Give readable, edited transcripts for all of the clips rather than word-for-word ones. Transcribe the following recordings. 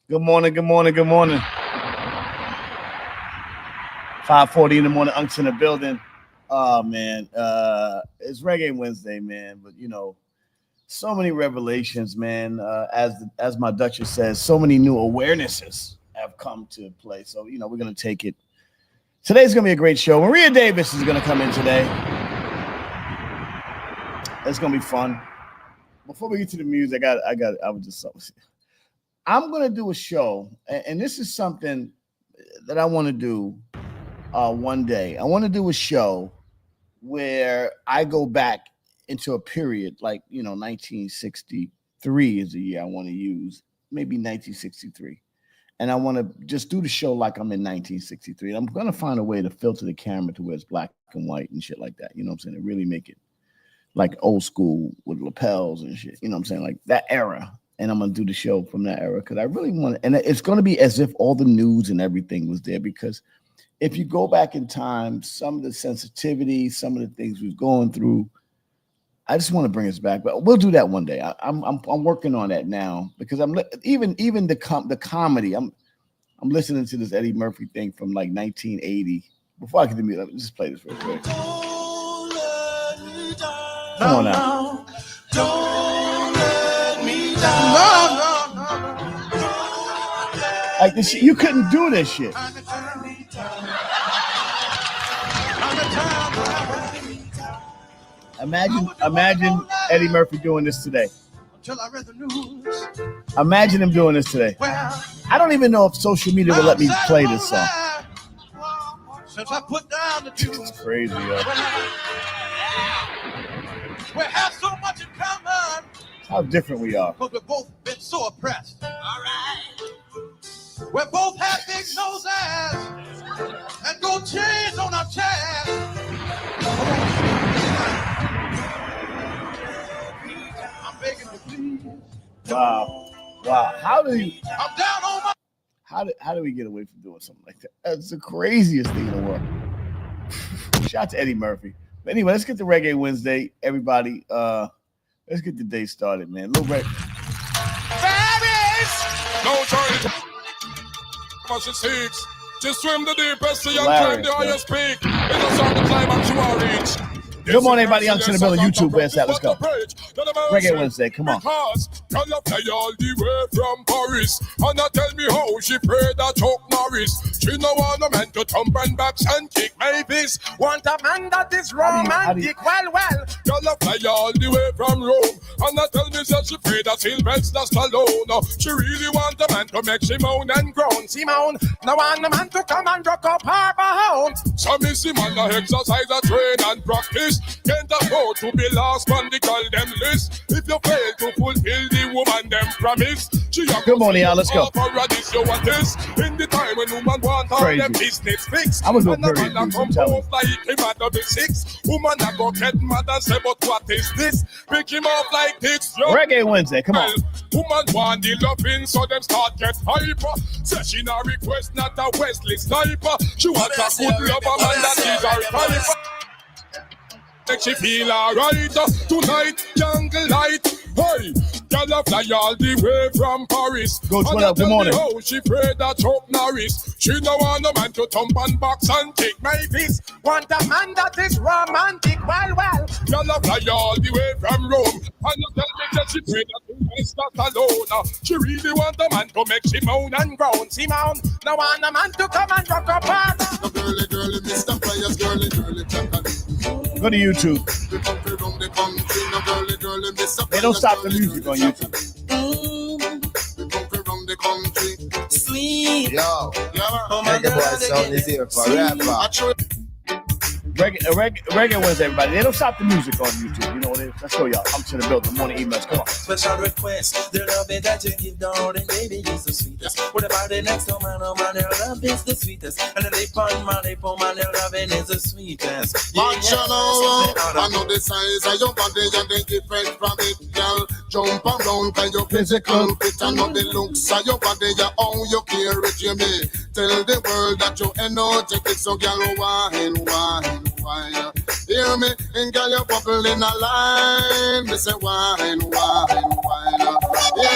Good morning, good morning, good morning. 5:40 in the morning, Unc's in the building. Oh man, it's Reggae Wednesday, man. But you know, so many revelations, man. As my Duchess says, so many new awarenesses have come to play. So you know, we're gonna take it. Today's gonna be a great show. Maria Davis is gonna come in today. It's gonna be fun. Before we get to the music, I'm gonna do a show, and this is something that I want to do one day. I want to do a show where I go back into a period like 1963 is the year I want to use, maybe 1963, and I want to just do the show like I'm in 1963. And I'm gonna find a way to filter the camera to where it's black and white and shit like that. You know what I'm saying? To really make it like old school with lapels and shit. You know what I'm saying? Like that era. And I'm going to do the show from that era because I really want to. And it's going to be as if all the news and everything was there. Because if you go back in time, some of the sensitivity, some of the things we've going through, I just want to bring us back. But we'll do that one day. I'm working on that now because I'm even the comedy. I'm listening to this Eddie Murphy thing from like 1980. Before I get to me, let me just play this real quick. Come on now. Don't let me down. No. Like this shit, you couldn't do this shit. Imagine Eddie Murphy doing this today. Imagine him doing this today. I don't even know if social media will let me play this song. It's crazy, yo. We have so much in common. How different we are. Because we've both been so oppressed. All right. We both have big noses and gold chains on our chest. I'm begging you, please. Wow. How do you? I'm down on my. How do we get away from doing something like that? That's the craziest thing in the world. Shout out to Eddie Murphy. But anyway, let's get to Reggae Wednesday, everybody. Let's get the day started, man. Little Red. No time. Much it seeks. Just swim the deepest sea and climb the highest peak. It's a song to climb and you are reach. Good morning, everybody. I'm Senator Bill, YouTube. Where's that? Let's go. Reggae Wednesday, come on. Because y'all fly all the way from Paris. And now tell me how she prayed that Chuck Norris. She no want a man to thump and box and kick Mavis. Want a man that is romantic. Well. Y'all fly all the way from Rome. And now tell me that she prayed that Sylvester Stallone. She really want a man to make she moan and groan. Simone, no want a man to come and rock up her home. So me see man exercise a train and practice. Can't afford to be last on the call them list. If you fail to fulfill the woman them promise, good morning, y'all. Let's go. In the time when woman want all them business fixed. I was going to period. Like him at double-6. Woman I go get mad and say, but what is this? Pick him up like this. Reggae Wednesday, come on. Woman want the loving, so them start get hyper. Say she not request, not a Wesley sniper. She want a good lover man that is her type. Make she feel alright tonight, jungle light. Hey, y'all fly all the way from Paris. Go to good morning. How she prayed that Chuck Norris. She no want a man to thump and box and kick my fist. Want a man that is romantic. Well. Y'all fly all the way from Rome. And you tell me that she prayed that is not alone. She really want a man to make she moan and groan. Simone, no want a man to come and rock up her. The girly, Mr. Players, girly, Go to YouTube. They don't stop the music on YouTube. Sweet. Yo. Oh my God, sound is here for rapper. Reggae Wednesday, everybody. They don't stop the music on YouTube. You know what it is? Let's go, y'all. I'm to the building. Morning emails. Come on. Special request. The love that you give down, and baby is the sweetest. What about the next man? Oh man, your love is the sweetest. And the lip on man, your loving is the sweetest. I know the size of your body and the different from it, girl. Jump around by your physical fit. I know the looks of your body, how you care it, you may. Tell the world that you're energetic, so girl, wine. Hear me, and girl, you bubble in a line. Me say wine. Hear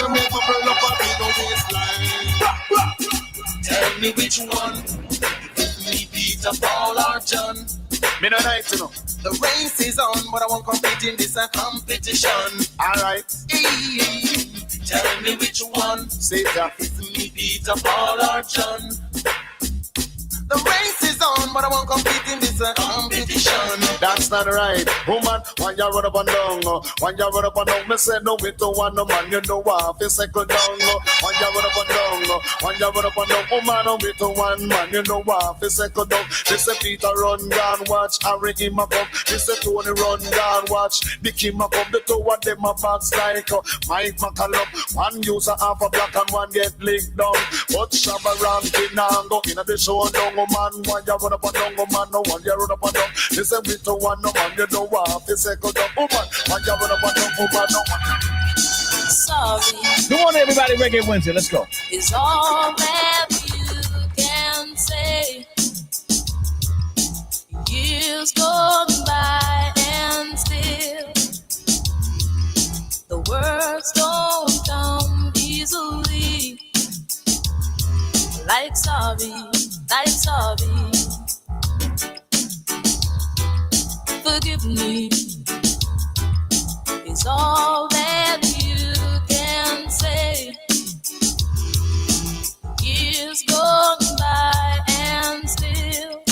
me, bubble up a big waistline. me which one. Me Peter, Paul or John. Me no like to know. The race is on, but I won't compete in this competition. Alright. Tell me which one. Say that. Me Peter, Paul or John. The race is on, but I won't compete in this competition. That's not right. Woman, when you run up and down, when you run up and down, me say no me to one no man, you know what, if second down, when you run up and down, when you run up and down, woman, no me to one man, you know what, if second down. This a Peter run down, watch Harry him a come. This a Tony run down, watch Big him a come. The two of them a box like Mike McCallum. One use a half a black and one get licked down. But Shabba Rankin and go in the show down. Man, one you run up and down, man, no one you run up and down. This ain't with one, no man, you know what? This ain't good, woman, one you run up and down, woman, no one. Sorry. Come on, everybody, Reggae Wednesday, let's go. Is all that you can say. Years gone by and still the words don't come easily. Like sorry. Forgive me is all that you can say. Years gone by and still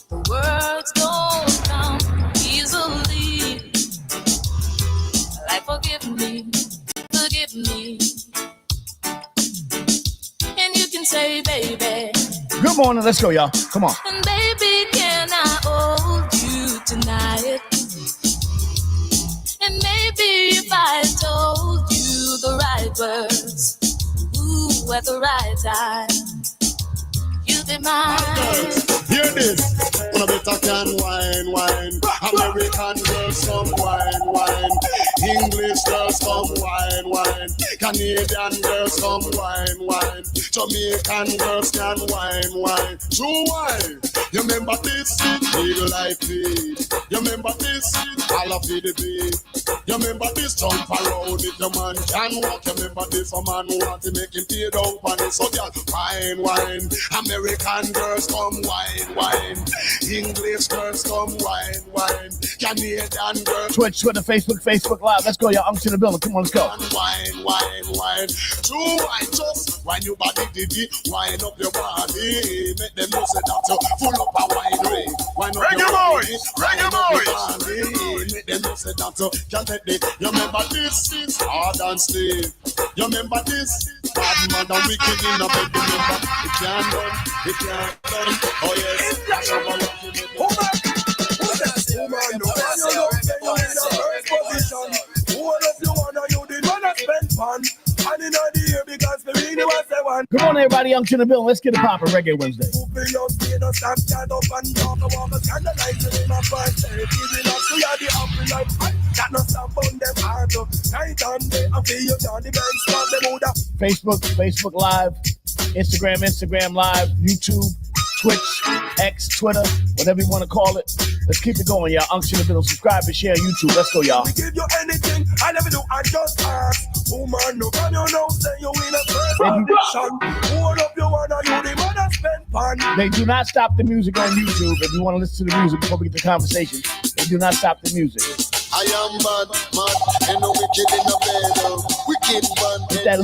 the words don't come easily. Like forgive me. And you can say, baby. Good morning, let's go, y'all. Come on. And baby, can I hold you tonight? And maybe if I told you the right words, ooh, at the right time, you'd be mine. Hear this. When a better can wine. American girls come wine. English girls come wine. Canadian girls come wine. Jamaican girls can wine. True wine. You remember this? Eagle like feet. You remember this? All of the beat. You remember this? Jump around if your man can walk. You remember this? A man want to make him pay down on it. So girl, wine. American girls come wine. English girls come wine. Canadian girls. Twitch, Twitter, Facebook Live. Let's go, y'all. I'm to the building. Come on, let's go. Wine. True wine, just wine your body, diddy. Wine up your body. Make them know say that you full up a wine ring. Wine up your body. Make them know say that you can't take it. You remember this is hard and stiff. You remember this? Bad man and wicked in a bed. Remember, it can't done. Oh yes. Woman, come on, everybody, I'm to the building. Let's get it poppin', Reggae Wednesday. Facebook Live, Instagram Live, YouTube, Twitch, X, Twitter, whatever you want to call it. Let's keep it going, y'all. Unction the Middle. Subscribe and share YouTube. Let's go, y'all. We give you anything, I never do, I just ask. Woman, no can you know, say you in a first position. Hold up your one and you the man that spend pan. They do not stop the music on YouTube. If you want to listen to the music before we get the conversation, they do not stop the music. I am bad, and no wicked in the bed. Wicked man, hit that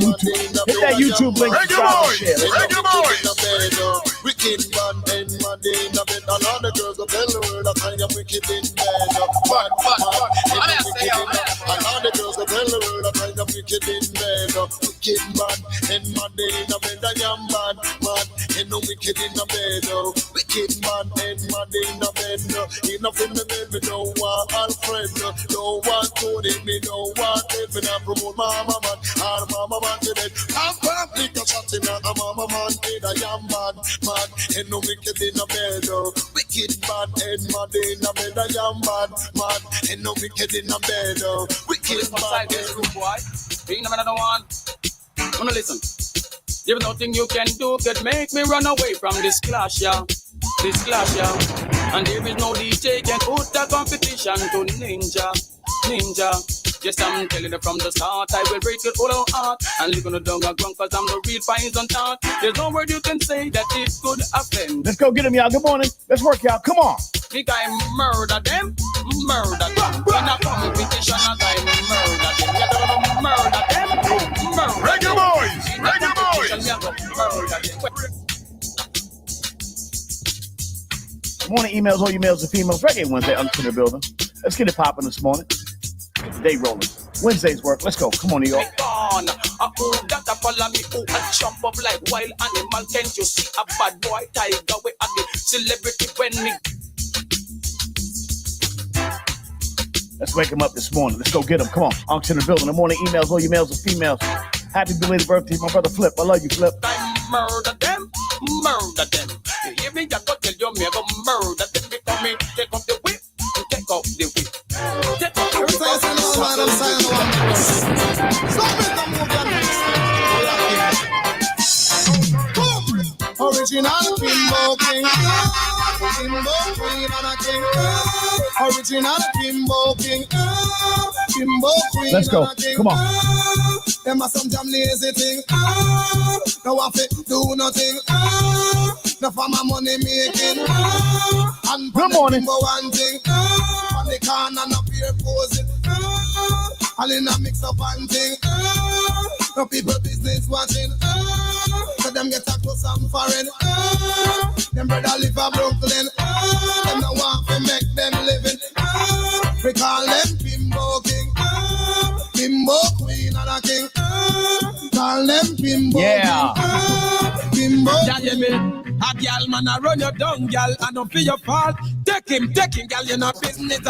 YouTube link. Reggae boy. Wicked man, and mad in the bed. And all the girls will tell the world that I am wicked in bed. Bad, and all the girls will tell the world that I am wicked in bed. Wicked man, and mad in the bed. I am bad, and no wicked in the bed. Wicked man, and mad in the bed. Enough in the bed, we don't want all friends. No one told it, me no one did. Me not promote mama man, or mama man to dead. I'm lick a shot in a mama man did. I am bad, and no wicked in a bed. Wicked bad, and mad in a bed. I am bad, and no wicked in a bed. Wicked bad, boy. Being another one. Wanna listen? There's nothing you can do could make me run away from this clash, yeah. And there is no DJ can put a competition to Ninja. Yes, I'm telling you from the start, I will break it all out heart and live on the dung and ground, cause I'm the real fines on top. There's no word you can say that it could offend. Let's go get him, y'all. Good morning. Let's work, y'all. Come on. The guy murder them. In a competition, a guy murder them. You don't murder them. Reggae boys. Morning emails, all you males and females. Reggae Wednesday, Uncle in the building. Let's get it popping this morning. Get the day rolling. Wednesday's work. Let's go. Come on, New York. That follow me, I jump up like wild animal. Can't you see a bad boy tiger? We are the celebrity when me. Let's wake him up this morning. Let's go get him. Come on. Uncle in the building. The morning emails, all you males and females. Happy belated birthday, my brother Flip. I love you, Flip. I murder them. You hear me? I go tell you, me I go murder them. Because me take off the whip. Take off the whip. Take off the whip. Original Kimbo King, Kimbo Queen and a King. Original Kimbo King, Kimbo Queen. Let's go. And a King. Come on. Them are some damn lazy thing. No have to do nothing. No for my money making. And good morning. One thing. On the corner, no peer posing. All in a mix up and thing. No people business watching. So them get a close and foreign. Them brother live a Brooklyn. Them no want to make them living. We call them Kimbo King, Kimbo Queen and a King. Call them Kimbo King, Kimbo. Yeah, yeah, me. A gal man a run your down, gal, and don't feel your fault. Take him, gal, you no business. A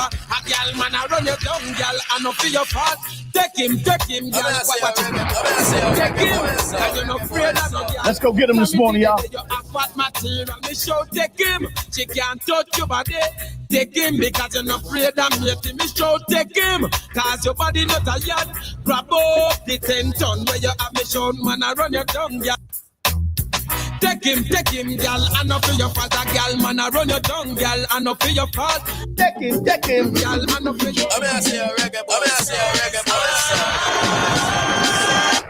gal man a run your down, gal, and don't feel your fault. Take him, gal. Take him, and you're not afraid of no gal. Let's go get him this morning, y'all. You have fat material, me show take him. She can't touch your body. Take him because you're not afraid of me. Me show take him, cause your body not a yard. Grab up the 10 ton where you have me show man a run your down, gal. Take him, girl, and not for your fault. A girl, man, I run your tongue, girl, and not for your fault. Take him, girl, and not for your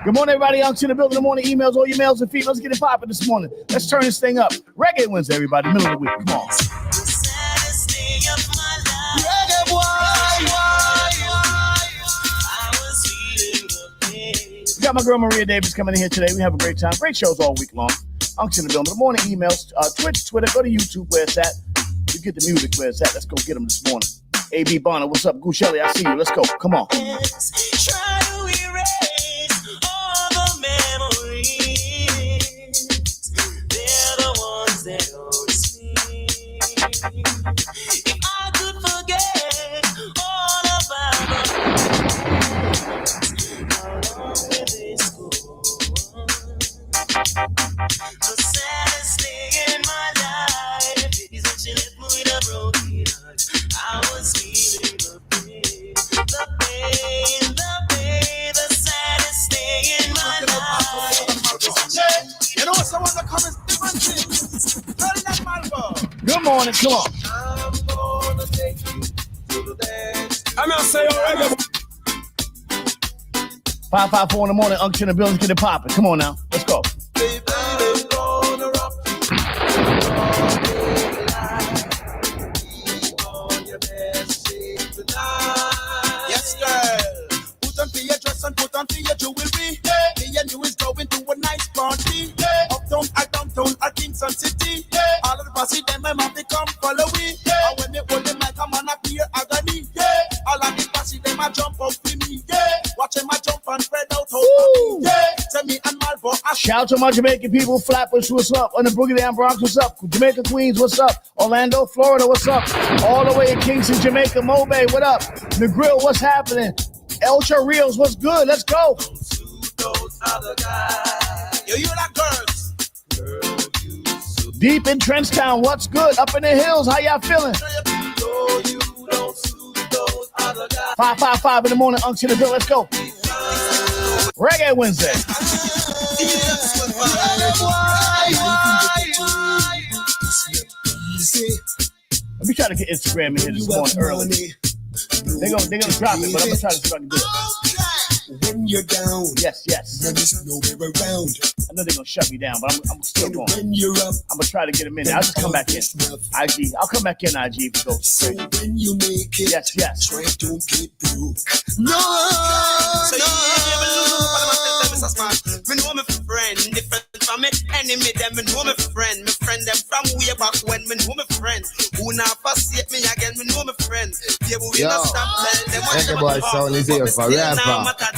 Good morning, everybody. Uncle in the building. The morning emails, all your males and females. Let's get it popping this morning. Let's turn this thing up. Reggae Wednesday, everybody. Middle of the week. Come on. Reggae boy. We got my girl Maria Davis coming in here today. We have a great time. Great shows all week long. Uncle in the building. The morning emails, Twitch, Twitter, go to YouTube where it's at. You get the music where it's at. Let's go get them this morning. A.B. Bonner, what's up? Goose Shelly, I see you. Let's go. Come on. Try to erase all the memories. They're the ones that hurt me. If I could forget all about how long will this go on? The saddest thing in my life is when she left me with a broken heart. I was feeling the pain, the saddest thing in my life. You know, someone's coming different things. Tell that Malvo. Good morning. Come on. I'm gonna take you to the dance. I'm gonna say already. 554 in the morning. Uncle in the building. Get it popping. Come on now. Let's go. Baby, I'm gonna rock you. On your best shape tonight. Yes, girl. Put on for your dress and put on for your jewelry. Me and you is going to a nice party. Uptown or downtown or Kingston City. All of the posse them I'm have to come follow me. And when they hold them like a man up here agony. All of the posse them a jump out for me. Watch them a jump and spread out over me. Tell me and Malvo. Shout out to my Jamaican people. Flatbush, what's up? On the Boogie Down Bronx, what's up? Jamaica, Queens, what's up? Orlando, Florida, what's up? All the way in Kingston, Jamaica, Mobay, what up? The Grill, what's happening? El Chorrillos, what's good? Let's go. Those other guys. Yo, you that girls. Girl, you so Deep in Trenchtown, what's good? Up in the hills, how y'all feeling? you don't suit those other guys. 555 in the morning, Uncle in the bill. Let's go. Reggae Wednesday. Let me try to get Instagram in here this morning early. They're gonna drop it, but I'm gonna try to see if I can do it. When you're down, yes, there is nowhere around. I know they're gonna shut me down, but I'm still going. When you're up, I'm gonna try to get them in. I'll just come back in. IG, I'll come back in. IG if it goes. So when you make it, yes, try to get broke. No. Me know my friend, different from me enemy. Them me know my friend them from way back when. Me know my friend who now forsake me again. Me know my friend. They will not stop them. The boy sound is here forever.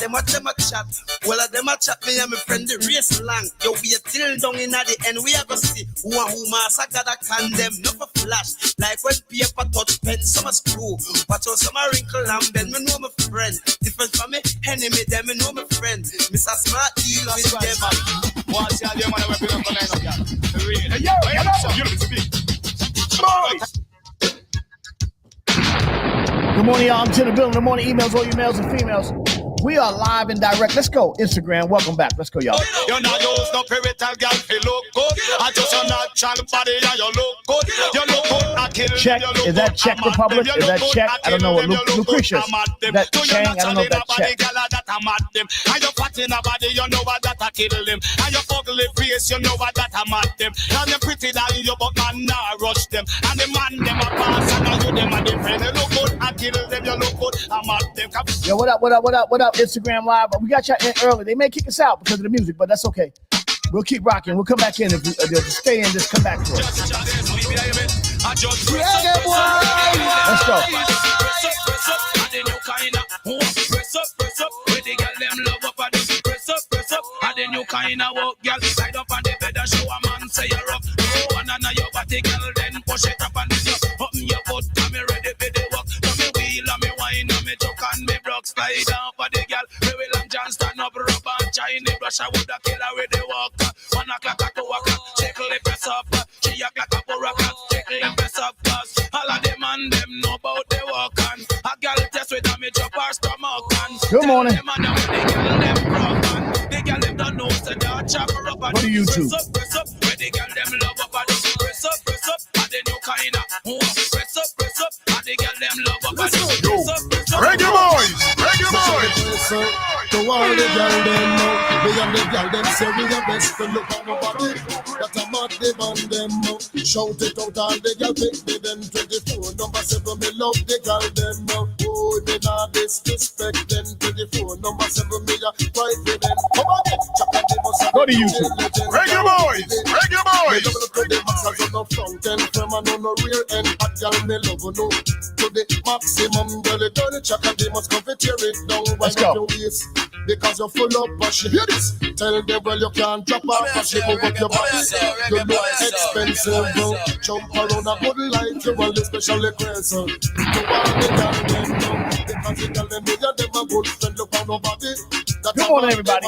Them what them a chat. Well, them a chat me and my friend the race long. Yo, we a till down in at the end. We are gonna see who master gotta condemn. No for flash. Like when paper touch pen, some a screw. Watch out some a wrinkle and bend. Me know my friend. Different from me enemy. Them me know my friend. Mr. Smart deal with them. What's your name? I'm going to line up, y'all. Hey, yo, good morning, y'all. I'm to the building. Good morning, emails, all you males and females. We are live and direct. Let's go. Instagram. Welcome back. Let's go, y'all. You're not used no parental girl. You look good. I just your natural body and you look good. You look good. I kill Czech. Is that Czech Republic? Is that Czech? I don't know what. Lucretius. That Chang? I don't know if that's Czech. And you fat in a body, you know what that I kill them. And your ugly face, you know what that I mad them. And you pretty that you but man nah rush them. And the man them a pass and you them a different. You look good. I kill them. You look good. I mad them. Yo, what up? Instagram Live. We got y'all in early. They may kick us out because of the music, but that's okay. We'll keep rocking. We'll come back in. If you stay in, just come back to us. Let's go. And then you kind of walk, girl, side up on the bed and show a man say you're up. No one on your body, girl, then push it up and then you open your foot, and me ready for the walk. So me wheel and me wine and me chuck and me broke slide down for the girl. Me will and John stand up, rub and Chinese brush, I would have killed her with the walk. 1 o'clock or 2 o'clock, shake the press up. 3 o'clock or 4 o'clock, shake the press up. Cause all of them and them know about the walk and a girl test with a me chop her stomach and good morning. What do you do? Reggae boys! To all the girl them know, we and the girl them say we the best to look on nobody. That a mad them on them know. Shout it out all the girl pick me then 24 number 7 me love the girl them know. Oh, they not disrespect them 24 number 7 me a fight with them. Come on, go to YouTube. Reggae boys! Reggae boys! Me love to the max on the front end from and on the rear end. Hot girl me love no. To the maximum girl it done check and they must come to tear it down. Let's go. Because you're full up, but she hear this. Tell them well you can't drop off, but she move up your body. You look expensive, bro. Jump around a good life, you want the special crazy. You want the girl them know, because you tell them you're them a good friend. Look on nobody. Good morning, everybody.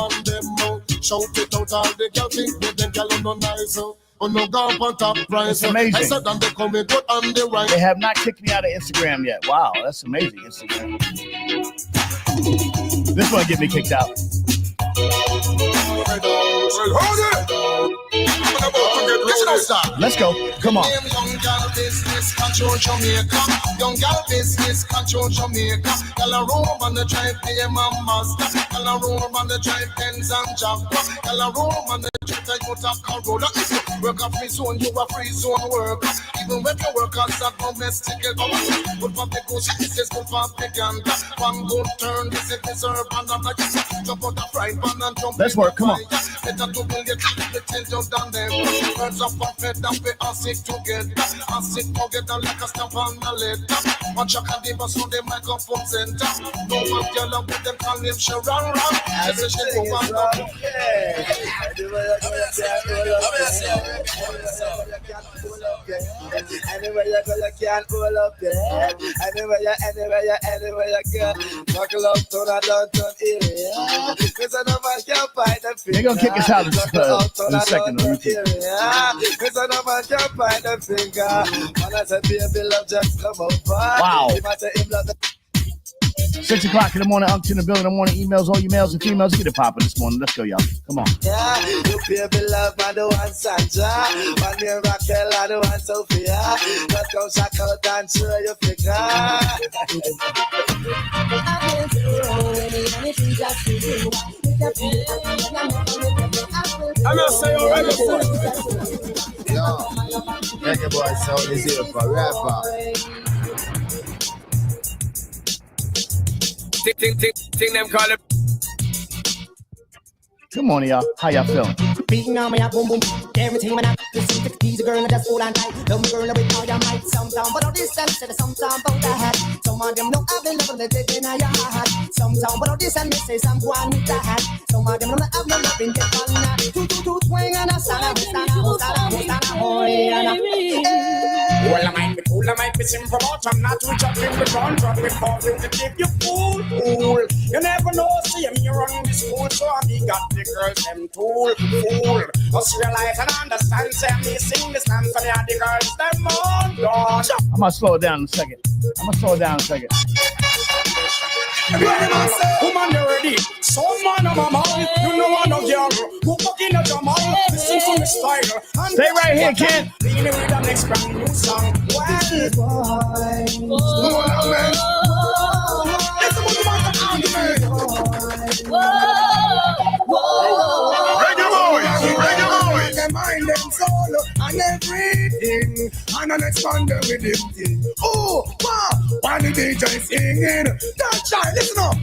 Shout it out, all the girl think with them girl no nice. Oh no, go on top price. It's amazing. I said them they come in good on the right. They have not kicked me out of Instagram yet. Wow, that's amazing. Instagram. This one get me kicked out. Let's go. Come on. Young girl business control Jamaica. Young girl business control Jamaica. Girl a room on the drive pay my master. Girl a room on the drive Benz and Jaguar. Girl a room on the drive Toyota Corolla. If you work a free zone, you a free zone worker. Even when you work as a domestic helper, good for the goose, this is good for the gander. One good turn, this is deserve and I'm like jump out the frying pan and jump. Let's work. Come on. Better to build it, just down there. Birds up and fed up, we all sit together. And sit together like a stamp on the letter. One check and they bust on the microphone center. No one girl up with them call him Sharon Ram. As a shit go on the anywhere you go, you can't hold up there. Anywhere you go, buckle up to the downtown area. Cause I know man can't find the finger. They're gonna kick us out in a second. Cause I know man can't find the finger. Man, I said, baby, love just come over. Wow. If I say him love the 6 o'clock in the morning, Unc in the building. In the morning, emails, all you males and females. Get it popping this morning. Let's go, y'all. Come on. Yeah, you baby love, I don't want Sandra. My name Raquel, I don't want Sophia. Just come check out and show your figure. I'm not saying already. Yo, Reggae Boy sound is here for rapper. Think them call it. Good morning, y'all. How y'all feeling? Beating on me, I boom boom. Everything when I listen to the girl, I just hold on tight. Love me girl, with all your might. Sometimes, but all this and say sometimes about that. Some of them know I've been loving the dick in your heart. Sometimes, but all this and they say some one with that. Some of them know I've been loving the fun. Two, swing and a sana, Well, I might be simple, but I'm not too jumping the front. But before you to keep you fool. You never know, see me run this school, so I got the girls them fool. Must realize and understand, say me sing this man for the girls them on God. I'm gonna slow it down in a second. Woman, you ready? Some man of my mouth, you know I know girl. Who fucking at your mouth? Listen to me style. Stay right here, kid. Lean with the next brand new song. Reggae boys. Them mind them soul and everything, and an expander with him thing. Oh, wow! While the DJ singing, that child, listen up.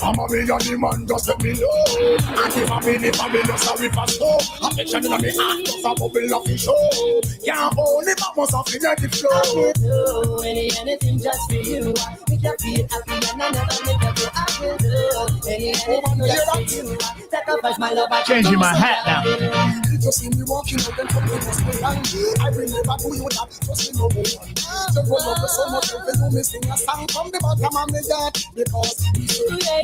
I'm a million man, just let me know. And if I'm in it, I'm in sorry for slow. Affection in me heart, just a bubble of the show. Can't hold it, but must have to let it flow. I will do anything just for you. Make you feel happy and I never make you feel. I will do anything just for you. Sacrifice my love. Changing my hat now. You just see me walking out and something must be wrong. I will never do you that, just me no one. So roll up so much, if you me sing a song from the bottom of my heart. Because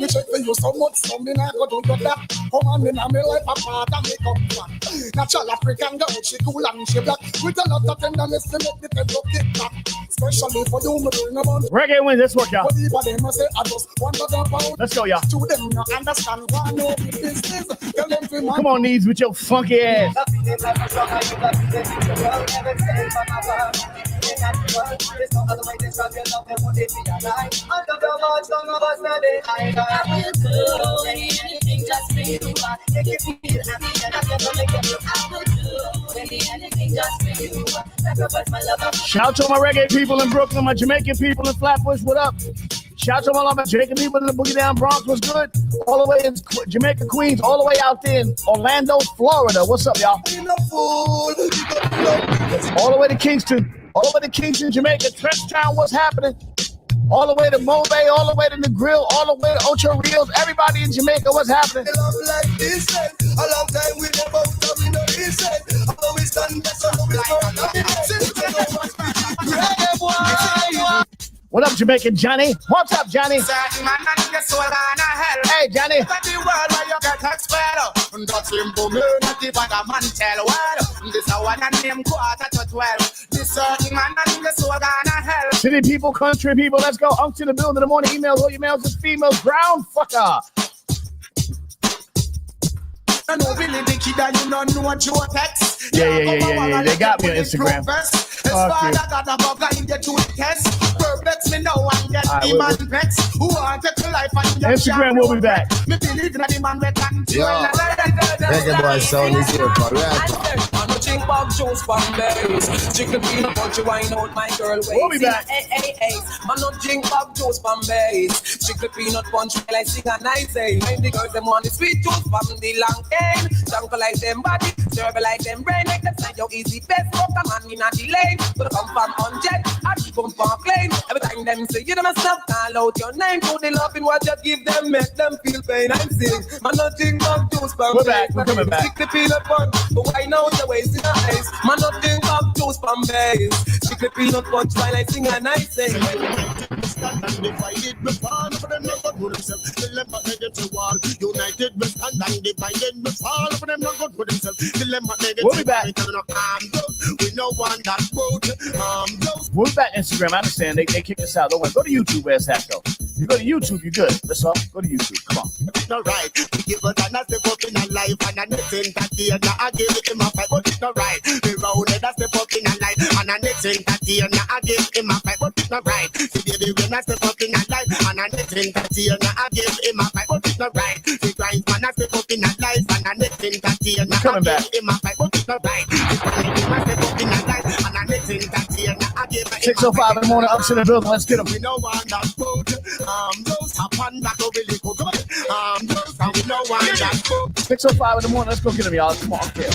me check for you so much, so me not go do that. Come on, me now me like a part and me come back. Natural African girl, she cool and she black. With a lot of tenderness to make the tempo kick back. Especially for you, me bring about. Reggae wins. Let's work, y'all. Let's go, y'all. To them, no understand why no business. Come on, knees with your funky ass. Shout out to my reggae people in Brooklyn, my Jamaican people in Flatbush, what up? Shout out to all my Jamaican people in the Boogie Down Bronx, what's good? All the way in Jamaica, Queens, all the way out there in Orlando, Florida. What's up, y'all? All the way to Kingston, Jamaica, Trenchtown, what's happening? All the way to Mobay, all the way to the Grill, all the way to Ocho Rios, everybody in Jamaica, what's happening? Love like this, a long time we never talk, we know this, always done this, What up, Jamaican Johnny? What's up, Johnny? Hey, Johnny. City people, country people, let's go. Unc to the building in the morning. Emails, all your males and females. Brown fucker. I know Billy the kid and you don't know what you text. Yeah. They got me on Instagram. Fuck you. Me now and get the man vex. Who want to life and Instagram will be back. Me believe in the man that can. Reggae Boy sound is here for rapper. I'm a drink bag juice from berries. Chicken peanut butter wine out my girl waist. We'll be back. Hey. Man no drink bag juice from berries. Chicken peanut punch like sing and I say. When the girls them want the sweet juice from the long cane. Junk like them body, serve like them brain. Make them say yo easy best. Fuck a man in a delay. But come from on jet, I keep on claim. Every time them say you don't stop, call out your name. Do the love in what you give them, make them feel pain. I'm saying, man no drink bag juice from berries. We're coming back. Stick the peanut punch, but why now you're wasting your eyes? Man no drink bag juice from berries. Stick the peanut punch while I sing and I say. Divided, we fall for them not good for themselves. They never make it to war. United, we stand and divided, we fall for them not good for themselves. They never make it to war. We no want that road. Those We'll be back Instagram. I understand. They kicked us out. Don't worry. Go to YouTube. Where's that though? You go to YouTube, you're good. That's all. Go to YouTube. Come on. It's not right. You got to step up in a life and a thing that you not give him a fight, but it's not right. The round that step up in a life and a thing that you not give him a fight, but it's not right. See baby when I step up in a life and a thing that you not give him a fight, but it's not right. The grind man I step up in a life and a thing that you not give him a fight, but it's not right. The grind man step up in a life and a thing that you not give him a fight. 6:05 in the morning, up to the building. Let's get them. We know one that's good. Those happen that go really good. Those and we know one that's good. 6:05 in the morning. Let's go get them, y'all. Come on, okay.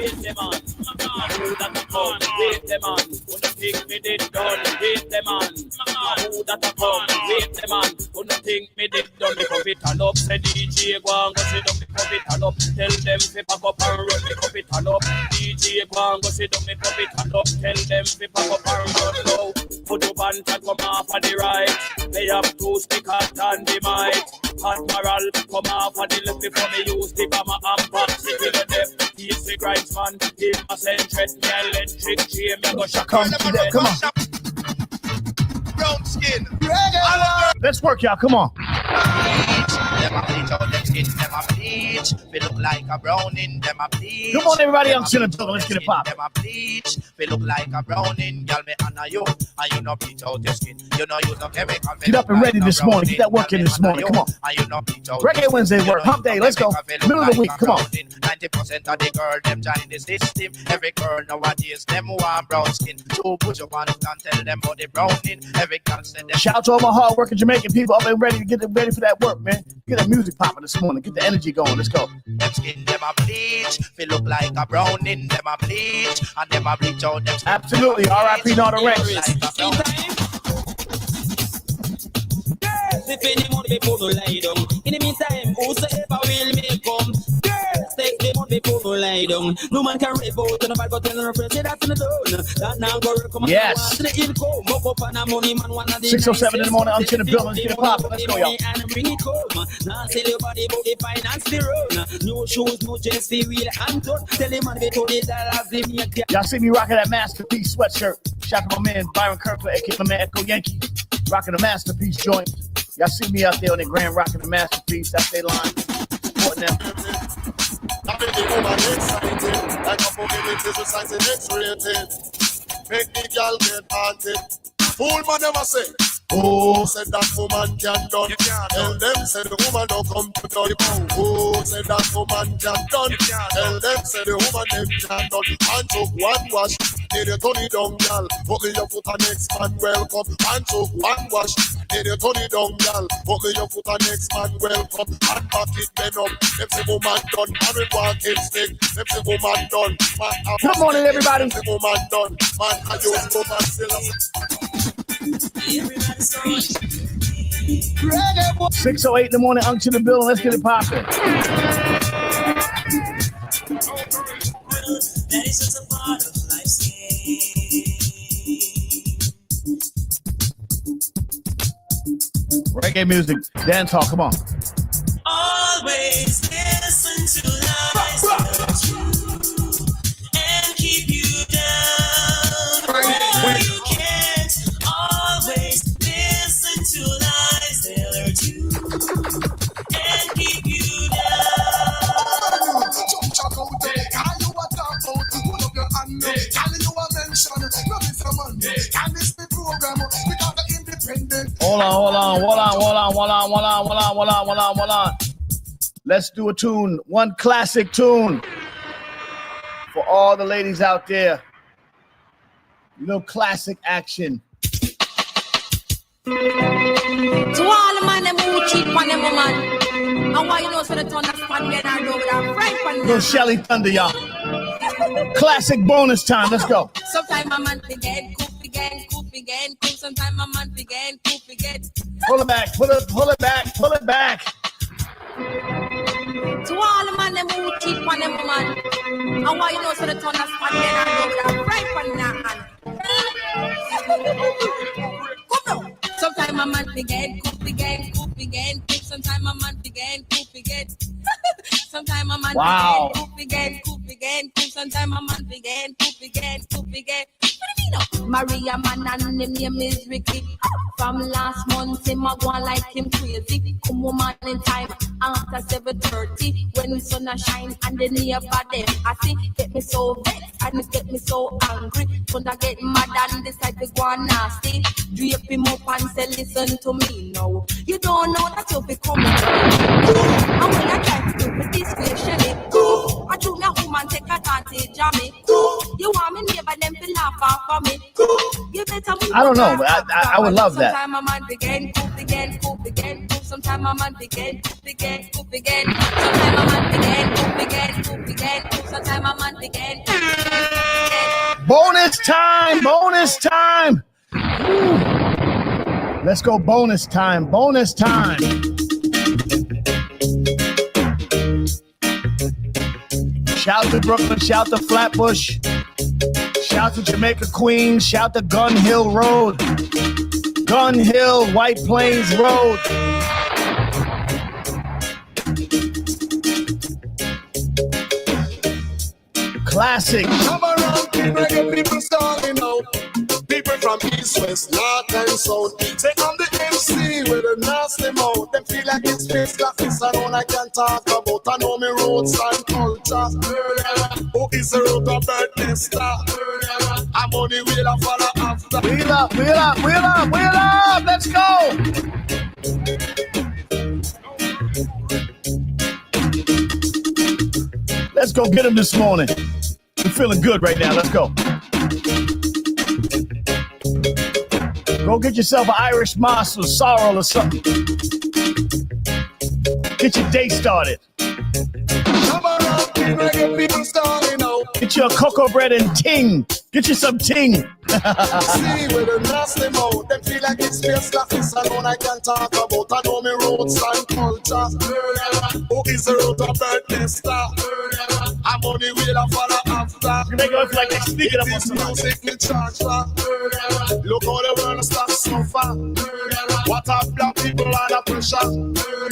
Wait them on, who that a come? Wait them on, who the think me did done? Wait them on, who that a come? Wait them on, who the think me did done? Me cup it all up, say DJ go and go sit down. Me cup it all up, tell them fi pack up and run. Me cup it all up, DJ go and go sit down. Me cup it all up, tell them fi pack up and run. Now, put up and come off of the right. They have two stickers and the mic. Hot moral come off of the left before me use the bomber and back. Sit with the depth, he's the grinds man. Him a centret, me electric chain. Me go shock on to them. Come on. Brown skin. Let's work, y'all. Come on. Them a bleach out them skin, them a bleach. They look like a browning, them a bleach. Come on, everybody. I'm chilling. Let's get it pop. Them a bleach. They look like a browning. Girl, me honor you. And you no bleach out your skin. You know you no chemical. Get up and ready this morning. Get that work in this morning. Come on. And you no bleach out. Reggae Wednesday work. Hump day. Let's go. Middle of the week. Come on. 90% of the girl them join the system. Every girl nowadays them want brown skin. So put your one and tell them about the browning. Every girl said them. Shout out to all my hard-working Jamaican people up and ready to get them ready for that work, man. Get that music popping this morning. Get the energy going. Let's go. Them skin, them a bleach. They look like a browning. Them a bleach. And them a bleach out them skin. Absolutely. R.I.P. Not a Rex. If any money before no lie down. In the meantime, whosoever will make come. Girls, take the money before no lie down. No man can rip out on a bad button or press it that's in the zone. That now go come on. Yes. The income, up and a money man one of the 6:07 in the morning. I'm to the building. Let's get it popping. Let's go, y'all. And bring it home. Now sell your body, but the finance the run. No shoes, no jeans, the wheel and turn. Tell the man before the dollars they make. Y'all see me rocking that Masterpiece sweatshirt. Shout out to my man Byron Kirkland, aka my man Echo Yankee. Rocking the Masterpiece joint. Y'all see me out there on the grand rocking the Masterpiece. That's their line. Supporting them. I make the woman excited, like a mobility society X-rated. Make the girl get haunted. Fool man never say, oh, said that woman can done. Tell them say the woman don't come to done. Oh, said that woman can done. Tell them say the woman them can done. And took one wash, did you turn it down, girl? Put me your foot on next man welcome. And took one wash, did you turn it down, girl? Put me your foot on next man welcome. And back it then up. If the woman done, man will walk in stick. If the woman done, man. Good morning, everybody. If the woman done, man, I just go back still. 6:08 in the morning, I'm to the building. Let's get it popping. That is just a part of life's game. Reggae music, dance hall, come on. Always listen to lies that you and keep you down. When you can't always listen to lies that hurt you and keep you down. Can you talk about hold up your hand? Can you mention? Love is a man. Can this be program? Without the independent. Hold on. Let's do a tune, one classic tune for all the ladies out there. You know, classic action. To all the man them who cheat on them woman. And why you know so the thunder span get and go with a friend pan. Little Shelly Thunder, y'all. Classic bonus time. Let's go. Sometimes my man again, coop again. Sometimes my man again, coop again. Pull it back. Pull it back. To all the man them who cheat on them woman. And why you know so the thunder span get and go with a friend pan in hand. Come on. Sometimes my man again, coop again. Sometimes my man again, coop again. Sometimes my man again, coop again. Sometimes my man again, coop again. Maria man and him name is Ricky. From last month him a go like him crazy. Come woman in time after 7:30 when the sun a shine and the neighbor them I see get me so vexed and it get me so angry. When I get mad and decide to go nasty, drape him up and say listen to me now. You don't know that you'll be coming. And when I try to do with this facially, I do your woman take advantage of me. You want me neighbor them to laugh off for me. You better move. I don't know, but I would love that. Sometime a man begin, coop again, coop again, coop. Sometime a man begin, coop again, coop again. Sometime a man begin, coop again, coop again, coop. Sometime a man begin. Bonus time, bonus time. Woo. Let's go bonus time, bonus time. Shout to Brooklyn, shout to Flatbush, shout to Jamaica Queens, shout to Gun Hill Road, Gun Hill, White Plains Road. Classic. Come around, reggae people starting out. People from east, west, north, and south. Say I'm the MC with a nasty mouth. Them feel like it's space office and all I can talk about. I know me roots and culture. Who is the root of birthday star? I'm on the wheel of follow after. Wheel up, wheel up, wheel up, wheel up. Let's go. Let's go get him this morning. We're feeling good right now. Let's go. Go get yourself an Irish moss or sorrel or something. Get your day started. Come around, reggae people starting out. Get you a cocoa bread and ting. Get you some ting. See with a nasty mouth. Them feel like it's space office and all I can talk about. I know me roots and culture. Who is the root of birthday star? I'm on the wheel of follow after. You make it look like they're sneaking up on something. somebody. Music me charge for. Look how the world starts so far. What a black people under pressure.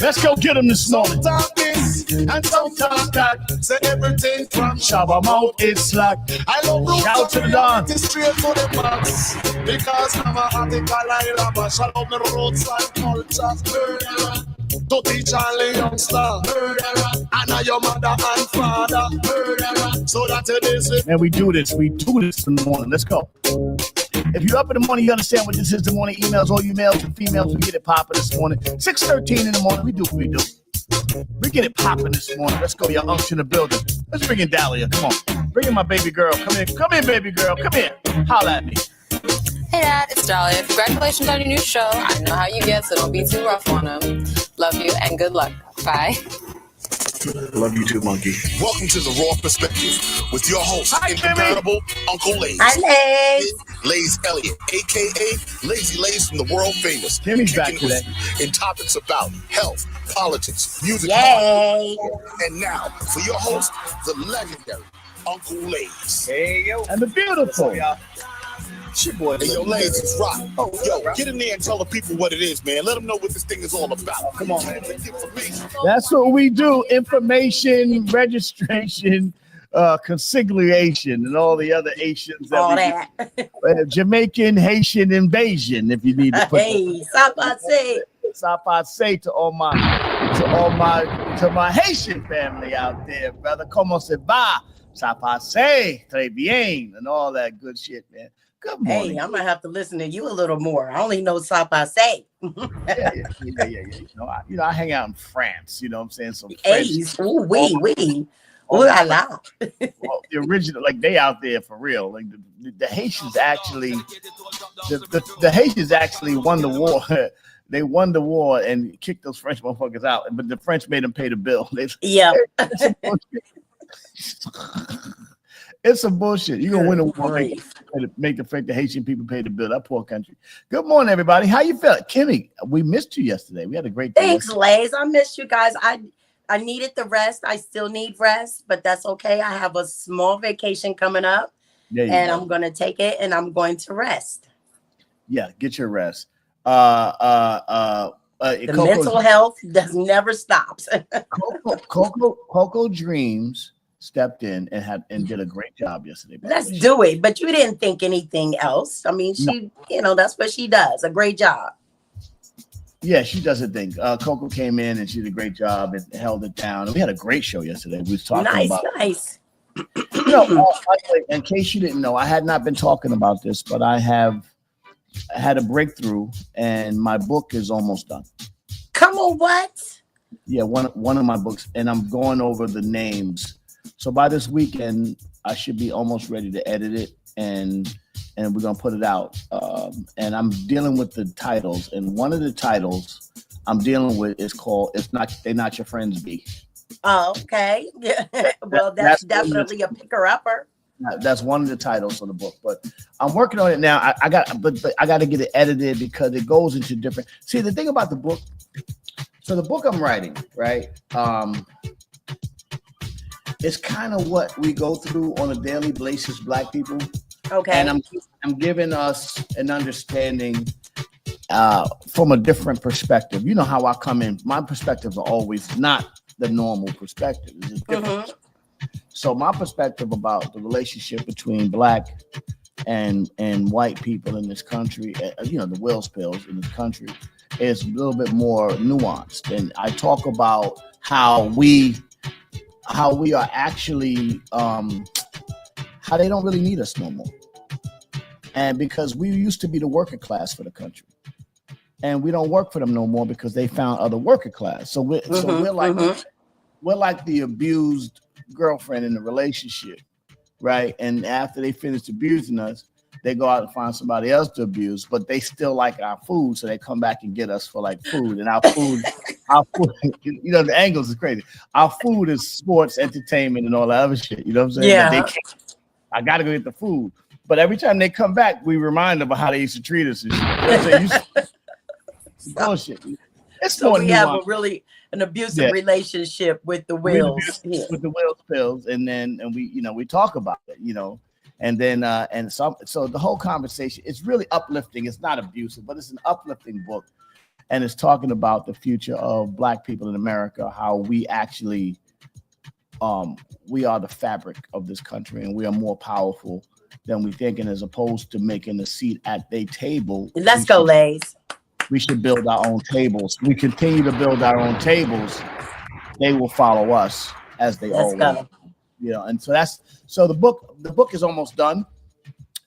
Let's go get them this morning. Sometimes this and sometimes that. Say everything from Shabba mouth is slack. I love roots. Shout to the dawn. Straight to the box. Because I'm a article I love. I shall love the roots and culture. To teach all the youngster. And now your mother and father. So that it is. Man, we do this. We do this in the morning. Let's go. If you're up in the morning, you understand what this is. The morning emails, all you males and females, we get it popping this morning. 6:13 in the morning. We do what we do. We get it popping this morning. Let's go. Your unc's in the building. Let's bring in Dahlia. Come on. Bring in my baby girl. Come in. Come in, baby girl. Come here. Holla at me. Hey, Dad. It's Dahlia. Congratulations on your new show. I know how you get, so don't be too rough on him. Love you and good luck. Bye. Love you too, monkey. Welcome to the Raw Perspective with your host, incomparable Uncle Laze. Hi, Laze. Laze Elliott, a.k.a. Lazy Laze from the world famous. Timmy's back today. In topics about health, politics, music, Yay. and now, for your host, the legendary Uncle Laze. Hey, yo. And the beautiful. It's your boy, hey, yo, Laze, it's rock. Yo, get in there and tell the people what it is, man. Let them know what this thing is all about. Come on, man. That's what we do. Information, registration, consigliation, and all the other Asians. All that. Jamaican, Haitian invasion, if you need to put Hey, Sapase. Sapase to my Haitian family out there, brother. Como se va? Sapase, très bien, and all that good shit, man. Good morning. Hey, I'm gonna have to listen to you a little more. I only know Sapase. yeah. You know, I hang out in France. You know what I'm saying? So Hey, ooh, wee. Ooh la la. Well, the original, like they out there for real. Like the Haitians actually, the Haitians actually won the war. They won the war and kicked those French motherfuckers out. But the French made them pay the bill. Yeah. It's some bullshit. You're gonna win a war, make the Haitian people pay the bill. That poor country. Good morning, everybody. How you feeling? Kimmy, we missed you yesterday. We had a great day. Thanks, Laze. I missed you guys. I needed the rest. I still need rest, but that's okay. I have a small vacation coming up, and I'm going to take it, and I'm going to rest. Yeah, get your rest. The mental health never stops. Coco dreams stepped in and did a great job yesterday. Let's do it. But you didn't think anything else. I mean, she, that's what she does. A great job. Yeah, she does a thing. Coco came in and she did a great job and held it down. And we had a great show yesterday. We was talking about nice. By the way, in case you didn't know, I had not been talking about this, but I have had a breakthrough and my book is almost done. Come on, what? Yeah, one of my books, and I'm going over the names. So by this weekend, I should be almost ready to edit it, and we're gonna put it out. And I'm dealing with the titles, and one of the titles I'm dealing with is called "They're Not Your Friends Be." Oh, okay. Yeah. Well, that's definitely a picker-upper. That's one of the titles of the book, but I'm working on it now. I got to get it edited because it goes into different. See, the thing about the book. So the book I'm writing, right? It's kind of what we go through on a daily basis, Black people. Okay. And I'm giving us an understanding from a different perspective. You know how I come in. My perspectives are always not the normal perspective. It's different. So my perspective about the relationship between Black and white people in this country, the Will Spills in this country, is a little bit more nuanced. And I talk about how we are actually how they don't really need us no more. And because we used to be the worker class for the country. And we don't work for them no more because they found other worker class. So we're like the abused girlfriend in the relationship, right? And after they finish abusing us, they go out and find somebody else to abuse, but they still like our food, so they come back and get us for like food. And our food, the angles is crazy. Our food is sports, entertainment, and all that other shit. You know what I'm saying? Yeah. I gotta go get the food. But every time they come back, we remind them of how they used to treat us. And shit. Bullshit. So we have an abusive relationship with the Wills. With the Will Spills, and we talk about it, and then so the whole conversation, it's really uplifting. It's not abusive, but it's an uplifting book, and it's talking about the future of Black people in America, how we actually we are the fabric of this country, and we are more powerful than we think, and as opposed to making a seat at their table. Let's go, Lays. We should build our own tables. We continue to build our own tables. They will follow us as they always. Go. And so the book is almost done,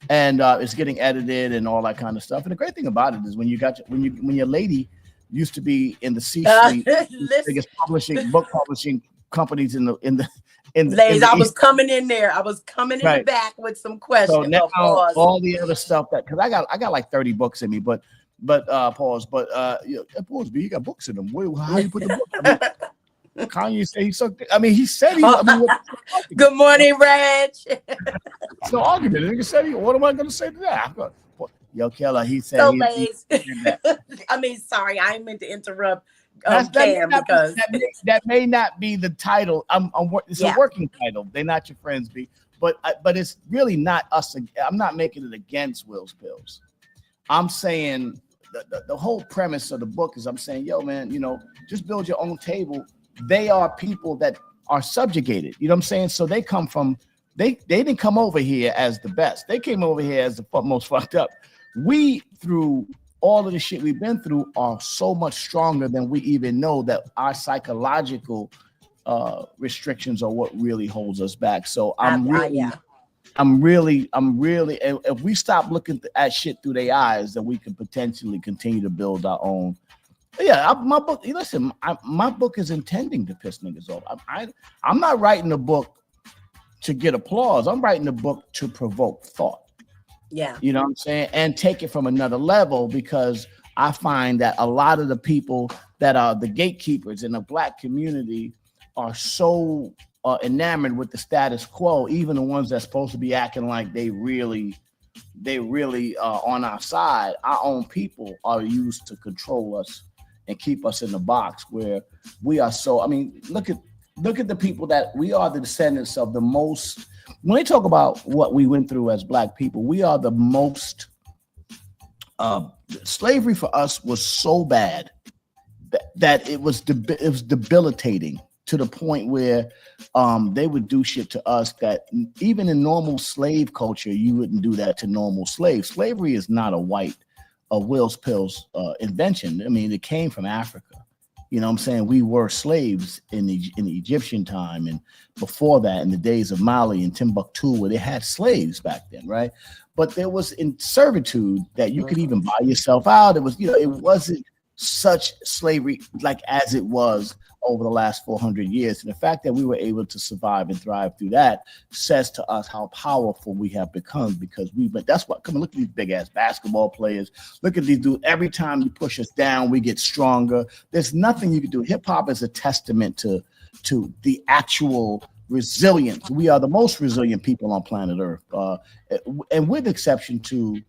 and it's getting edited and all that kind of stuff. And the great thing about it is when your lady used to be in the C-suite, biggest book publishing companies in the Lays, I was coming in there. I was coming in the back with some questions. So now all the other stuff because I got like 30 books in me, but pause. But pause. But you got books in them. How you put the book? Kanye said he sucked. He said he. Good morning, Reg. It's no argument. Nigga said what am I going to say to that? Yo, Keller, he said. So, Lays. Sorry, I didn't mean to interrupt. Cam, because that may not be the title. It's a working title. They're not your friends, B. But it's really not us. I'm not making it against Will Spills. I'm saying the whole premise of the book is I'm saying, yo, man, just build your own table. They are people that are subjugated. You know what I'm saying? So they come from, they didn't come over here as the best. They came over here as the most fucked up. We, through all of the shit we've been through, are so much stronger than we even know that our psychological restrictions are what really holds us back. So I'm really, if we stop looking at shit through their eyes, then we can potentially continue to build our own. Yeah, my book, listen, my book is intending to piss niggas off. I'm not writing a book to get applause. I'm writing a book to provoke thought. Yeah. You know what I'm saying? And take it from another level, because I find that a lot of the people that are the gatekeepers in the Black community are so enamored with the status quo, even the ones that's supposed to be acting like they really are on our side. Our own people are used to control us and keep us in the box where we are so, look at the people that we are, the descendants of the most. When they talk about what we went through as Black people, we are the most, slavery for us was so bad that it was debilitating. to the point where they would do shit to us that even in normal slave culture, you wouldn't do that to normal slaves. Slavery is not a Will's Pills invention. I mean, it came from Africa. You know what I'm saying? We were slaves in the Egyptian time, and before that, in the days of Mali and Timbuktu, where they had slaves back then, right? But there was in servitude that you could even buy yourself out. It was, you know, it wasn't such slavery like as it was over the last 400 years. And the fact that we were able to survive and thrive through that says to us how powerful we have become, because that's what, come on, look at these big ass basketball players. Look at these dudes. Every time you push us down, we get stronger. There's nothing you can do. Hip hop is a testament to the actual resilience. We are the most resilient people on planet Earth. And with exception to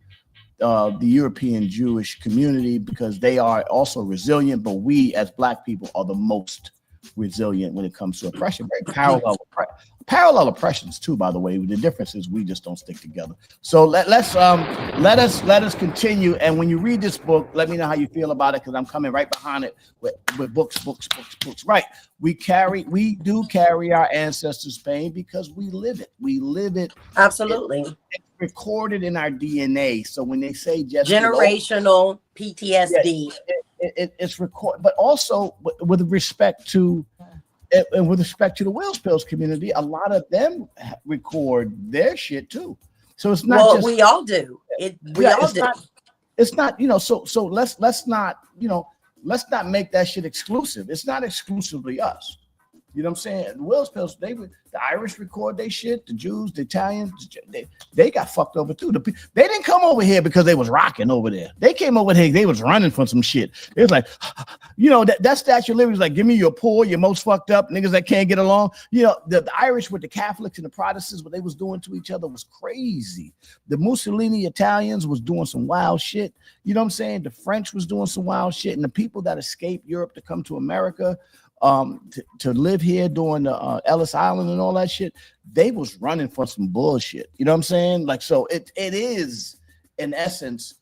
the European Jewish community, because they are also resilient, but we as Black people are the most resilient when it comes to oppression. Very parallel oppressions too, by the way. The difference is we just don't stick together. So let us continue. And when you read this book, let me know how you feel about it, because I'm coming right behind it with books. Right. We do carry our ancestors' pain because we live it. We live it. Absolutely. It's recorded in our DNA. So when they say just generational PTSD, it's recorded, but also with respect to the Will's Pills community, a lot of them record their shit too. So it's not just, we all do. It's not, you know, so let's not make that shit exclusive. It's not exclusively us. You know what I'm saying? The Will's Pills, the Irish record they shit, the Jews, the Italians, they got fucked over too. They didn't come over here because they was rocking over there. They came over here, they was running from some shit. It was like, you know, that Statue of Liberty is like, give me your poor, your most fucked up niggas that can't get along. You know, the Irish with the Catholics and the Protestants, what they was doing to each other was crazy. The Mussolini Italians was doing some wild shit. You know what I'm saying? The French was doing some wild shit. And the people that escaped Europe to come to America, to live here during the Ellis Island and all that shit, they was running for some bullshit. You know what I'm saying? Like, so it is in essence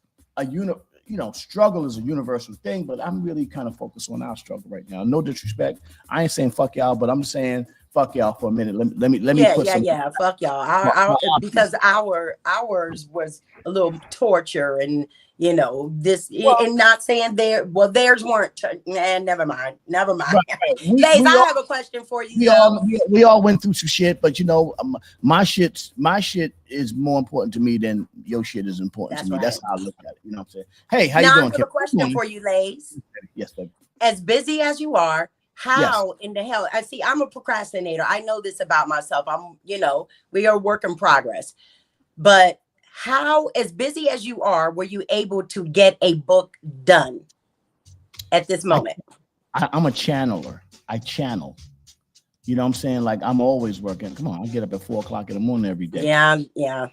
struggle is a universal thing, but I'm really kind of focused on our struggle right now. No disrespect. I ain't saying fuck y'all, but I'm saying fuck y'all for a minute. Let me put some. Fuck y'all. Because ours was a little torture and, you know, and not saying theirs weren't. Never mind. Right. Lays, I have a question for you. We all went through some shit, but you know, my shit is more important to me than your shit is important to me. Right. That's how I look at it. You know what I'm saying? Hey, how you doing? I have a question for you, Lays. Yes, baby. As busy as you are, how in the hell? I'm a procrastinator. I know this about myself. We are work in progress, but how, as busy as you are, were you able to get a book done at this moment? I'm a channeler. I channel. You know what I'm saying? Like, I'm always working. Come on, I get up at 4 o'clock in the morning every day. Yeah.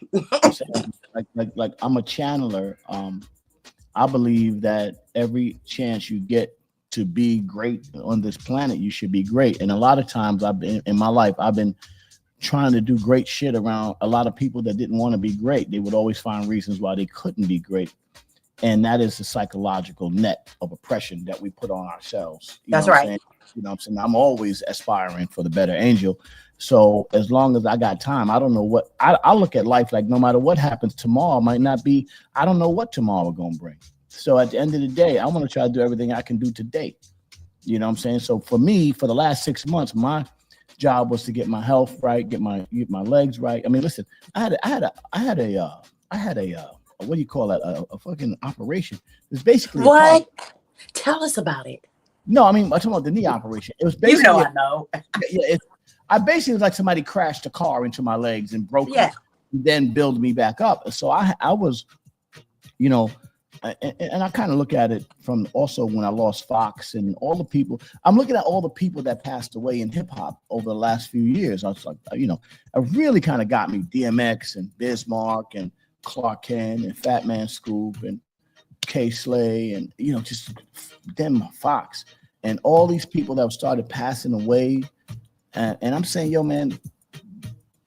like I'm a channeler. I believe that every chance you get to be great on this planet, you should be great. And a lot of times I've been trying to do great shit around a lot of people that didn't want to be great. They would always find reasons why they couldn't be great. And that is the psychological net of oppression that we put on ourselves. That's right. You know what I'm saying? I'm always aspiring for the better angel. So as long as I got time, I don't know what, I look at life like no matter what happens tomorrow might not be, I don't know what tomorrow going to bring. So at the end of the day, I want to try to do everything I can do today. You know what I'm saying? So for me, for the last 6 months, my job was to get my health right, get my legs right. I mean, listen, I had a what do you call that? A fucking operation. It's basically what? Tell us about it. No, I mean, I'm talking about the knee operation. It was basically, I know. I basically was like somebody crashed a car into my legs and broke it, and then build me back up. So I was, you know, and I kind of look at it from also when I lost Fox and all the people. I'm looking at all the people that passed away in hip hop over the last few years. I was like, you know, it really kind of got me. DMX and Bismarck and Clark Kent and Fat Man Scoop and K Slay and, you know, just them Fox and all these people that started passing away. And I'm saying, yo, man,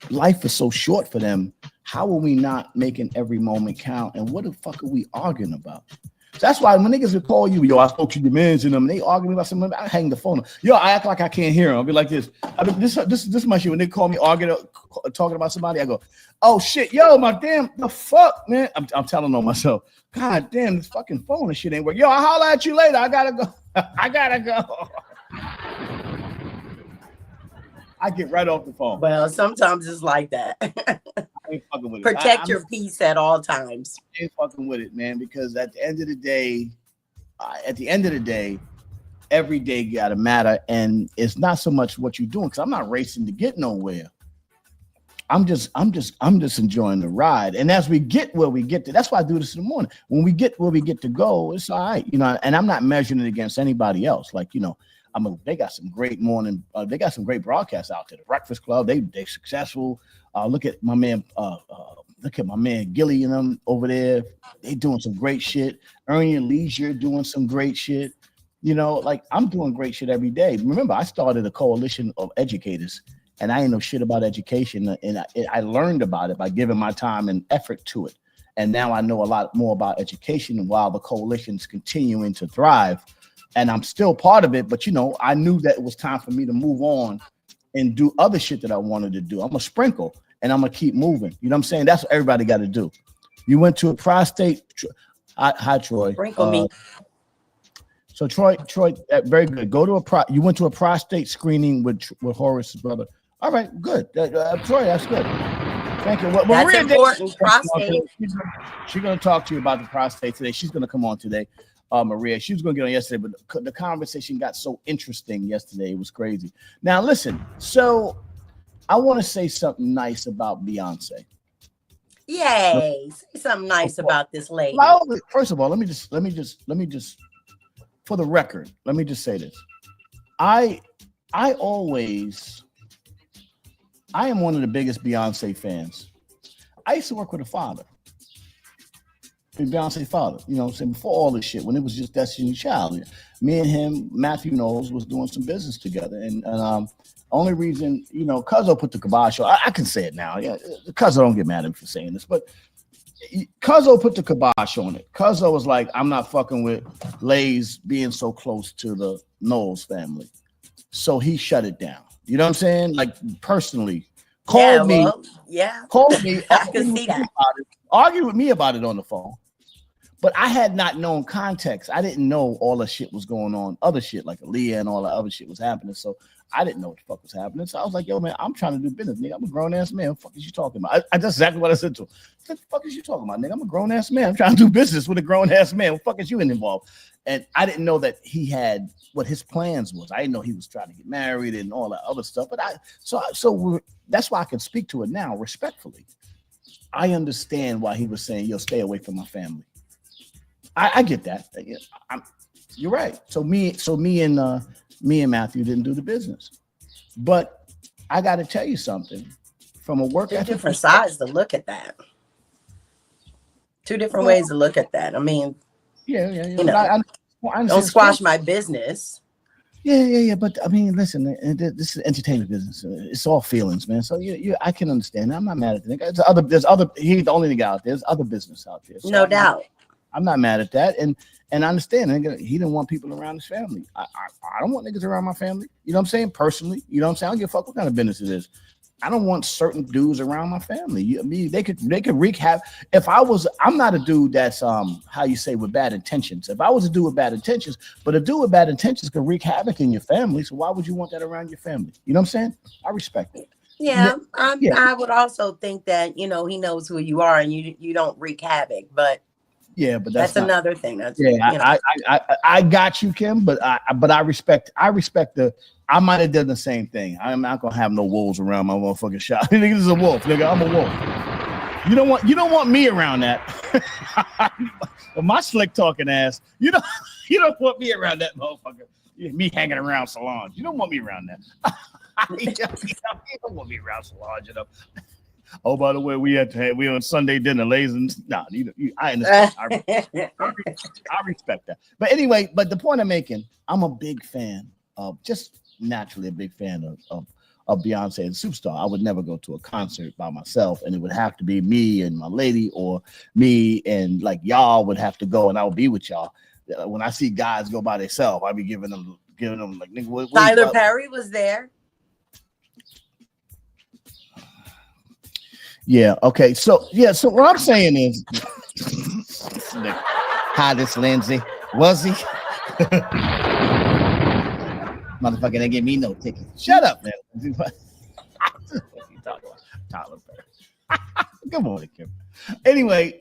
life is so short for them. How are we not making every moment count? And what the fuck are we arguing about? That's why when niggas would call you, yo, I spoke to your mans and them, they arguing about something. I hang the phone up. Yo, I act like I can't hear them. I'll be like this. This is my shit. When they call me arguing, talking about somebody, I go, oh shit, yo, my damn, the fuck, man. I'm telling on myself. God damn, this fucking phone and shit ain't working. Yo, I'll holler at you later. I gotta go. I gotta go. I get right off the phone. Well, sometimes it's like that. I ain't fucking with it. Protect your peace at all times. I ain't fucking with it, man, because at the end of the day, every day gotta matter, and it's not so much what you're doing, because I'm not racing to get nowhere. I'm just enjoying the ride. And as we get where we get to, that's why I do this in the morning. When we get where we get to go, it's all right, you know. And I'm not measuring it against anybody else. Like, you know, they got some great morning. They got some great broadcasts out there. The Breakfast Club, they're successful. Look at my man. Look at my man Gilly and them over there. They doing some great shit. Ernie and Leisure doing some great shit. You know, like I'm doing great shit every day. Remember, I started a coalition of educators, and I ain't know shit about education, and I learned about it by giving my time and effort to it. And now I know a lot more about education while the coalition's continuing to thrive. And I'm still part of it, but you know, I knew that it was time for me to move on and do other shit that I wanted to do. I'm gonna sprinkle and I'm gonna keep moving. You know what I'm saying? That's what everybody got to do. You went to a prostate. Hi, Troy. Sprinkle me. So Troy, very good. Go to you went to a prostate screening with Horace's brother. All right, good. Troy, that's good. Thank you. Well, that's Maria important. Prostate. She's gonna talk to you about the prostate today. She's gonna come on today. Maria, she was going to get on yesterday, but the conversation got so interesting yesterday. It was crazy. Now, listen. So, I want to say something nice about Beyonce. Yay! Say something nice about this lady. First of all, let me just, for the record, let me just say this. I am one of the biggest Beyonce fans. I used to work with her father. Beyonce's father, you know what I'm saying, before all this shit, when it was just Destiny Child. Me and him, Matthew Knowles, was doing some business together. And only reason, you know, Cuzzo put the kibosh on, I can say it now. Yeah, Cuzzo, don't get mad at me for saying this, but Cuzzo put the kibosh on it. Cuzzo was like, I'm not fucking with Lay's being so close to the Knowles family. So he shut it down. You know what I'm saying? Like, personally. Called me. I can see that. Argue with me about it on the phone. But I had not known context. I didn't know all the shit was going on. Other shit like Aaliyah and all that other shit was happening. So I didn't know what the fuck was happening. So I was like, yo, man, I'm trying to do business, nigga. I'm a grown-ass man. What the fuck is you talking about? That's exactly what I said to him. What the fuck is you talking about, nigga? I'm a grown-ass man. I'm trying to do business with a grown-ass man. What the fuck is you involved? And I didn't know that he had what his plans was. I didn't know he was trying to get married and all that other stuff. But so that's why I can speak to it now respectfully. I understand why he was saying, yo, stay away from my family. I get that. You're right. So me and Matthew didn't do the business. But I got to tell you something. From a work ethic, different sides to look at that. Two different ways to look at that. I mean, yeah. You know, I don't squash my business. Yeah. But I mean, listen, this is entertainment business. It's all feelings, man. So I can understand. I'm not mad at the nigga. There's other. He's the only nigga out there. There's other business out there. So no doubt. I'm not mad at that, and I understand. He didn't want people around his family. I don't want niggas around my family. You know what I'm saying? Personally, you know what I'm saying? I don't give a fuck what kind of business it is. I don't want certain dudes around my family. They could wreak havoc. I'm not a dude that's how you say with bad intentions. If I was a dude with bad intentions, but a dude with bad intentions could wreak havoc in your family. So why would you want that around your family? You know what I'm saying? I respect it. Yeah, I would also think that, you know, he knows who you are and you don't wreak havoc, but yeah, but that's another thing. I got you, Kim, but I respect I might have done the same thing. I'm not gonna have no wolves around my motherfucking shop. Nigga, this is a wolf, nigga. I'm a wolf. You don't want me around that. My slick talking ass. You don't want me around that motherfucker. Me hanging around salons. You don't want me around that. You don't want me around salons, you know. Oh, by the way, we on Sunday dinner, ladies and I understand. I respect that. But anyway, but the point I'm making, I'm a big fan of, just naturally a big fan of of Beyonce and Superstar. I would never go to a concert by myself, and it would have to be me and my lady, or me and like y'all would have to go, and I would be with y'all. When I see guys go by themselves, I'd be giving them like, nigga, what Tyler Perry was there. Yeah. Okay. So what I'm saying is, hi, this Lindsay. Was he? Motherfucker, they give me no ticket. Shut up, man. What you talking about? Tyler Perry. Good morning, Kim. Anyway,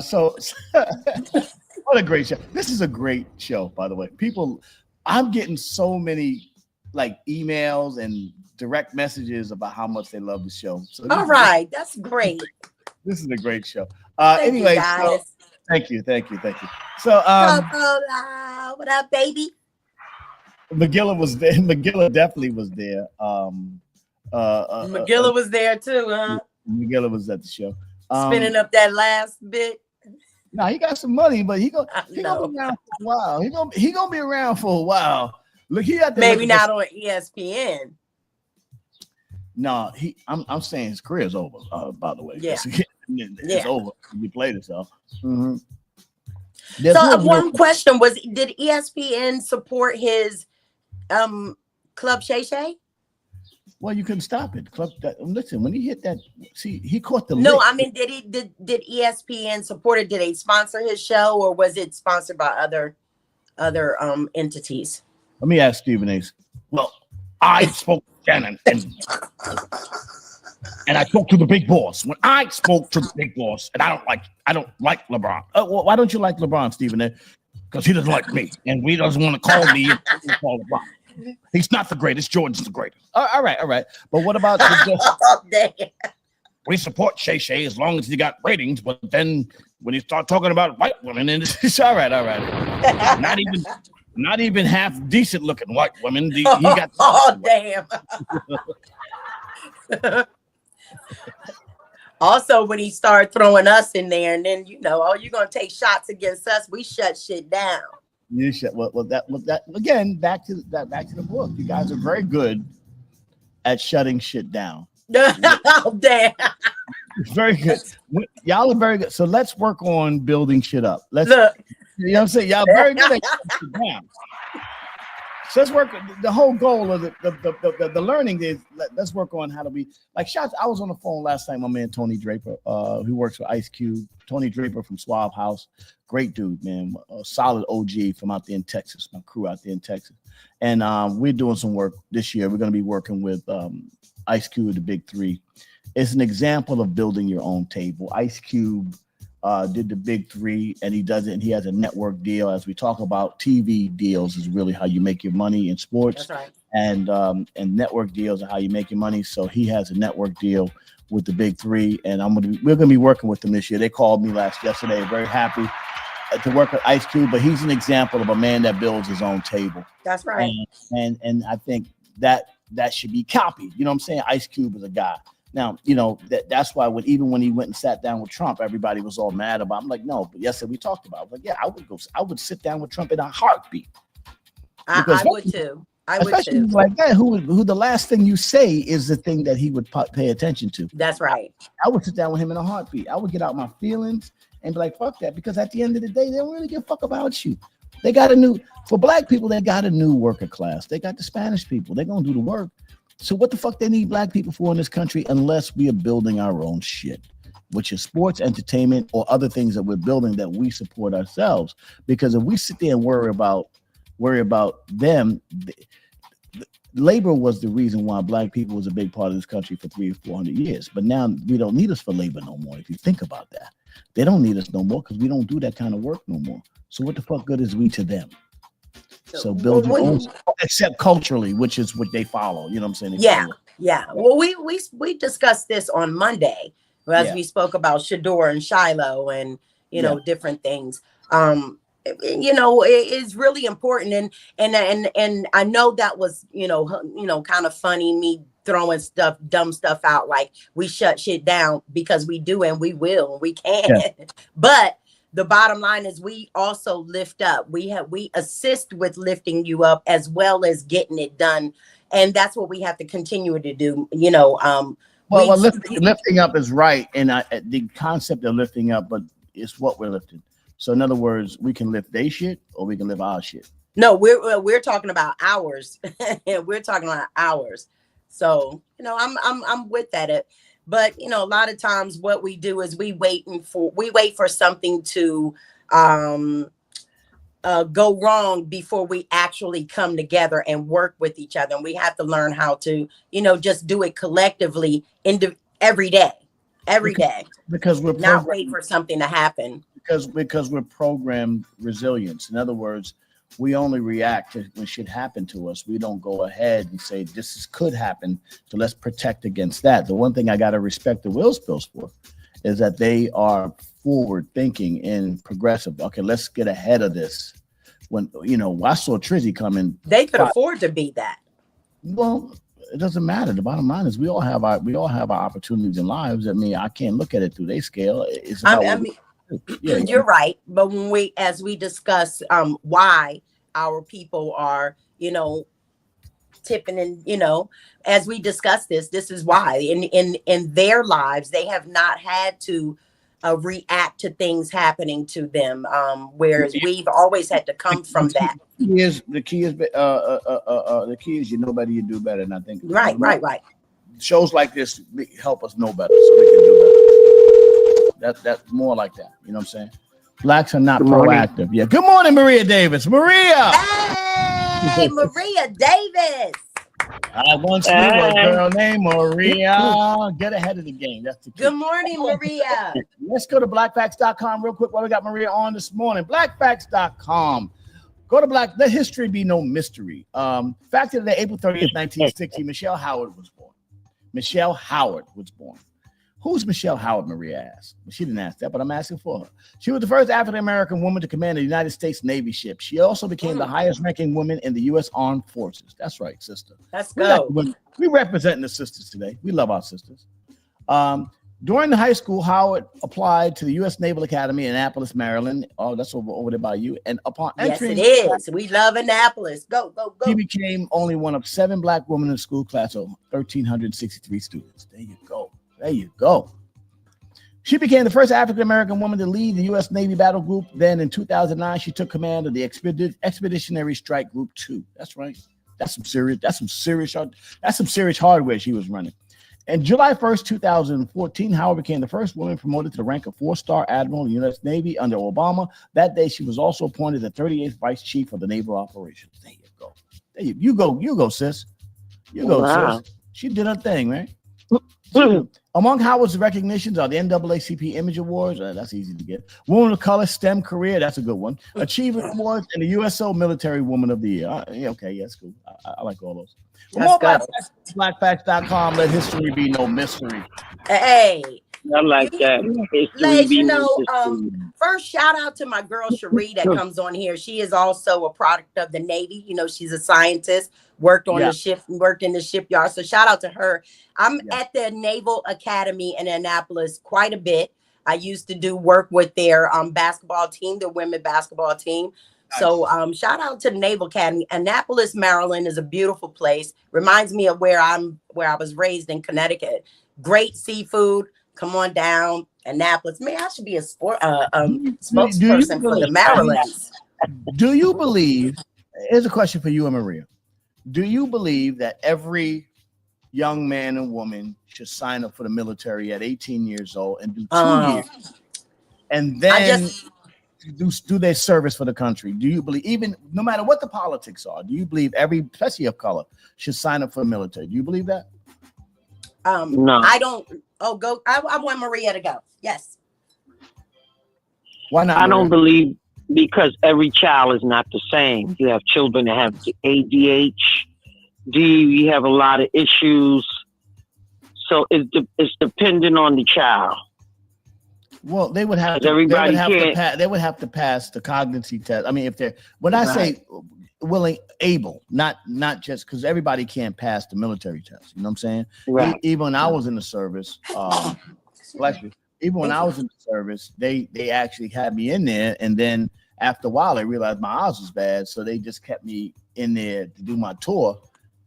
so what a great show. This is a great show, by the way. People, I'm getting so many like emails and direct messages about how much they love the show. So all right, that's great. This is a great show. Thank Anyway, you guys. so, thank you. So, what up, baby? McGilla was there. McGilla definitely was there. McGilla was there too, huh? McGilla was at the show. Spinning up that last bit. No, he got some money, but he gonna be around for a while. He gonna be around for a while. Look, he had to maybe not on ESPN. No, I'm saying his career's over. By the way, yeah, it's over. He played himself. Mm-hmm. So one question was: did ESPN support his Club Shay Shay? Well, you couldn't stop it. Listen, when he hit that, see, he caught the. No, lick. I mean, did ESPN support it? Did they sponsor his show, or was it sponsored by other entities? Let me ask Stephen A. Well, I spoke to Shannon and I spoke to the big boss. When I spoke to the big boss, and I don't like LeBron. Well, why don't you like LeBron, Stephen A? Because he doesn't like me, and he doesn't want to call me and call LeBron. He's not the greatest. Jordan's the greatest. All right. But what about we support Shay Shay as long as he got ratings, but then when you start talking about white women, and it's all right. Not even half decent looking white women. He got damn. Also, when he started throwing us in there, and then you're gonna take shots against us, we shut shit down. You should. Well, that again. Back to the book. You guys are very good at shutting shit down. Oh damn! Very good. Y'all are very good. So let's work on building shit up. Let's. Look. You know what I'm saying? Y'all very good at shutting shit down. So let's work. The whole goal of the learning is let's work on how to be like shots. I was on the phone last night. My man Tony Draper, who works for Ice Cube. Tony Draper from Suave House, great dude, man. A solid OG from out there in Texas. My crew out there in Texas, and we're doing some work this year. We're going to be working with Ice Cube, the Big Three. It's an example of building your own table. Ice Cube did the Big Three, and he does it. And he has a network deal. As we talk about, TV deals is really how you make your money in sports. That's right. And network deals are how you make your money. So he has a network deal with the Big Three, and we're gonna be working with them this year. They called me yesterday, very happy to work with Ice Cube. But he's an example of a man that builds his own table. That's right. And I think that should be copied. You know what I'm saying? Ice Cube is a guy. Now, that's why even when he went and sat down with Trump, everybody was all mad about. I'm like, no, but yesterday we talked about it. I was like, yeah, I would sit down with Trump in a heartbeat. I would too. I would too. Like that, who the last thing you say is the thing that he would pay attention to. That's right. I would sit down with him in a heartbeat. I would get out my feelings and be like, fuck that, because at the end of the day, they don't really give a fuck about you. They got for black people, they got a new worker class. They got the Spanish people. They're gonna do the work. So what the fuck they need black people for in this country unless we are building our own shit, which is sports, entertainment, or other things that we're building that we support ourselves. Because if we sit there and worry about them, labor was the reason why black people was a big part of this country for 300 or 400 years. But now we don't need us for labor no more. If you think about that, they don't need us no more because we don't do that kind of work no more. So what the fuck good is we to them? So build your own, except culturally, which is what they follow. You know what I'm saying? Yeah. Well, we discussed this on Monday as we spoke about Shador and Shiloh and different things. It is really important, and I know that was kind of funny, me throwing dumb stuff out like we shut shit down because we do and we will and we can. But the bottom line is we also lift up. We assist with lifting you up as well as getting it done And that's what we have to continue to do. Well, lifting up is right, and the concept of lifting up, but it's what we're lifting. So in other words, we can lift their shit or we can lift our shit. No, we're talking about ours. We're talking about ours. So I'm with that. But a lot of times what we do is we wait for something to go wrong before we actually come together and work with each other. And we have to learn how to just do it collectively every day. Because we're not wait for something to happen. Because we're programmed resilience. In other words, we only react when shit happen to us. We don't go ahead and say could happen, so let's protect against that. The one thing I got to respect the Will Spills for is that they are forward thinking and progressive. Okay, let's get ahead of this. When I saw Trizzy coming, they could afford to be that. Well, it doesn't matter. The bottom line is we all have our opportunities in lives. I mean, I can't look at it through their scale. It's about you're right. But as we discuss why our people are, tipping and, as we discuss this is why in their lives, they have not had to react to things happening to them. Whereas we've always had to come from that. The key is you know better, you do better. And I think right. Shows like this help us know better so we can do better. That's more like that. You know what I'm saying? Blacks are not proactive. Yeah. Good morning, Maria Davis. Maria. Hey, Maria Davis. I once knew a girl named Maria. Get ahead of the game. That's the key. Good morning, Maria. Let's go to blackfacts.com real quick while we got Maria on this morning. Blackfacts.com. Go to Let history be no mystery. Fact of the day, April 30th, 1960, Michelle Howard was born. Michelle Howard was born. Who's Michelle Howard, Maria asked. Well, she didn't ask that, but I'm asking for her. She was the first African-American woman to command a United States Navy ship. She also became the highest-ranking woman in the U.S. Armed Forces. That's right, sister. Let's go. We representing the sisters today. We love our sisters. During the high school, Howard applied to the U.S. Naval Academy in Annapolis, Maryland. Oh, that's over there by you. And upon entering, yes, it is. We love Annapolis. Go. She became only one of 7 black women in the school class of 1,363 students. There you go. She became the first African-American woman to lead the U.S. Navy Battle Group. Then in 2009, she took command of the Expeditionary Strike Group 2. That's right. That's some serious hardware she was running. And July 1st, 2014, Howard became the first woman promoted to the rank of 4-star admiral in the U.S. Navy under Obama. That day, she was also appointed the 38th vice chief of the naval operations. There you go. You go, sis. Sis. She did her thing, man. Among Howard's recognitions are the NAACP Image Awards. That's easy to get. Woman of Color STEM Career. That's a good one. Achievement Awards and the USO Military Woman of the Year. That's cool. I like all those. For more blackfacts.com. Let history be no mystery. Hey. I like that. First shout out to my girl Cherie that comes on here. She is also a product of the Navy. She's a scientist, worked in the shipyard. So shout out to her. I'm at the Naval Academy in Annapolis quite a bit. I used to do work with their basketball team, their women basketball team. Nice. So shout out to the Naval Academy. Annapolis, Maryland is a beautiful place. Reminds me of where I was raised in Connecticut. Great seafood. Come on down, Annapolis. Man, I should be a spokesperson for the Marylands. Do you believe? Here's a question for you and Maria. Do you believe that every young man and woman should sign up for the military at 18 years old and do 2 years, and then do their service for the country? Do you believe, even no matter what the politics are, do you believe every, especially of color, should sign up for the military? Do you believe that? No, I don't. Oh, go. I want Maria to go. Yes. Why not? I don't believe, because every child is not the same. You have children that have ADHD. You have a lot of issues. So it's dependent on the child. Well, they would have to pass the cognitive test. I mean, if they're, when I say willing, able, not just because everybody can't pass the military test. You know what I'm saying? Right. Even when I was in the service, bless you. Even when I was in the service, they actually had me in there, and then after a while, they realized my eyes was bad, so they just kept me in there to do my tour.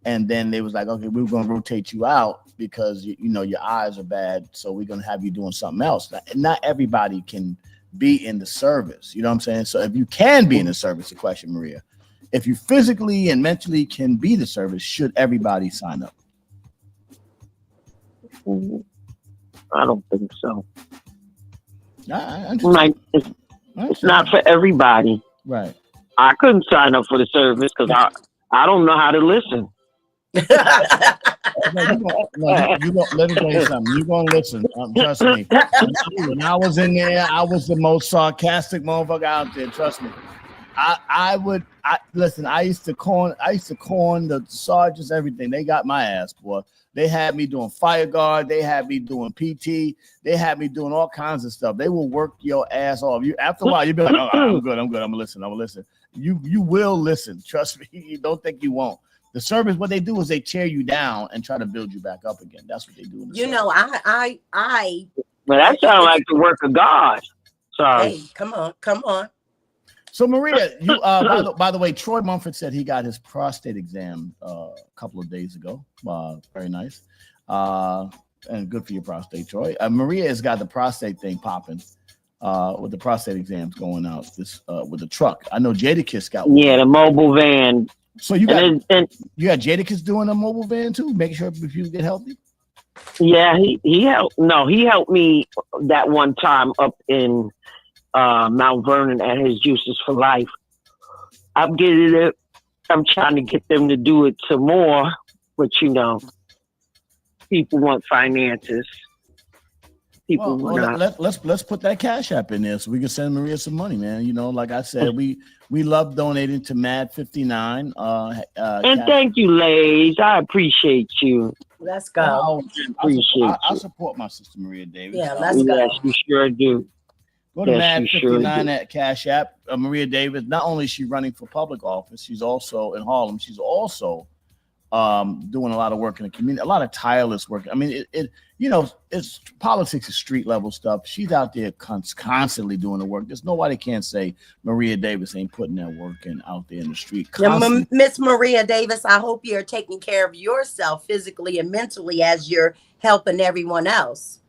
And then they was like, okay, we're going to rotate you out because you know your eyes are bad, so we're going to have you doing something else. Not everybody can be in the service. You know what I'm saying? So if you can be in the service, the question, Maria, if you physically and mentally can be the service, should everybody sign up? I don't think so. It's not for everybody. Right. I couldn't sign up for the service because I don't know how to listen. Let me tell you something. You're gonna listen. Trust me. When I was in there, I was the most sarcastic motherfucker out there. Trust me. I listen. I used to corn the sergeants, everything. They got my ass, boy. They had me doing fire guard. They had me doing PT. They had me doing all kinds of stuff. They will work your ass off. You after a while, you'll be like, oh, I'm good. I'm gonna listen. You will listen. Trust me. You don't think you won't. The service, what they do is they tear you down and try to build you back up again. That's what they do. You know, I. Well, that sounds like the work of God. Sorry. Hey, come on. So Maria, you by the way, Troy Mumford said he got his prostate exam a couple of days ago. Very nice, and good for your prostate, Troy. Maria has got the prostate thing popping with the prostate exams going out this with the truck. I know Jadakiss got one. Yeah, the mobile van. So you got Jadakiss doing a mobile van too, making sure people get healthy. Yeah, he helped. No, he helped me that one time up in Mount Vernon at his Juices for Life. I'm trying to get them to do it some more, but you know, people want finances. People let's put that Cash App in there so we can send Maria some money, man. You know, like I said, we love donating to Mad 59. And thank you, ladies. I appreciate you. Let's go. I support my sister Maria Davis. Yeah, let's go. Yes, you sure do. Go to Mad 59 at Cash App. Maria Davis. Not only is she running for public office, she's also in Harlem. She's also doing a lot of work in the community, a lot of tireless work. I mean, it's politics is street level stuff. She's out there constantly doing the work. There's nobody can say Maria Davis ain't putting that work in out there in the street. Miss Maria Davis, I hope you're taking care of yourself physically and mentally as you're helping everyone else.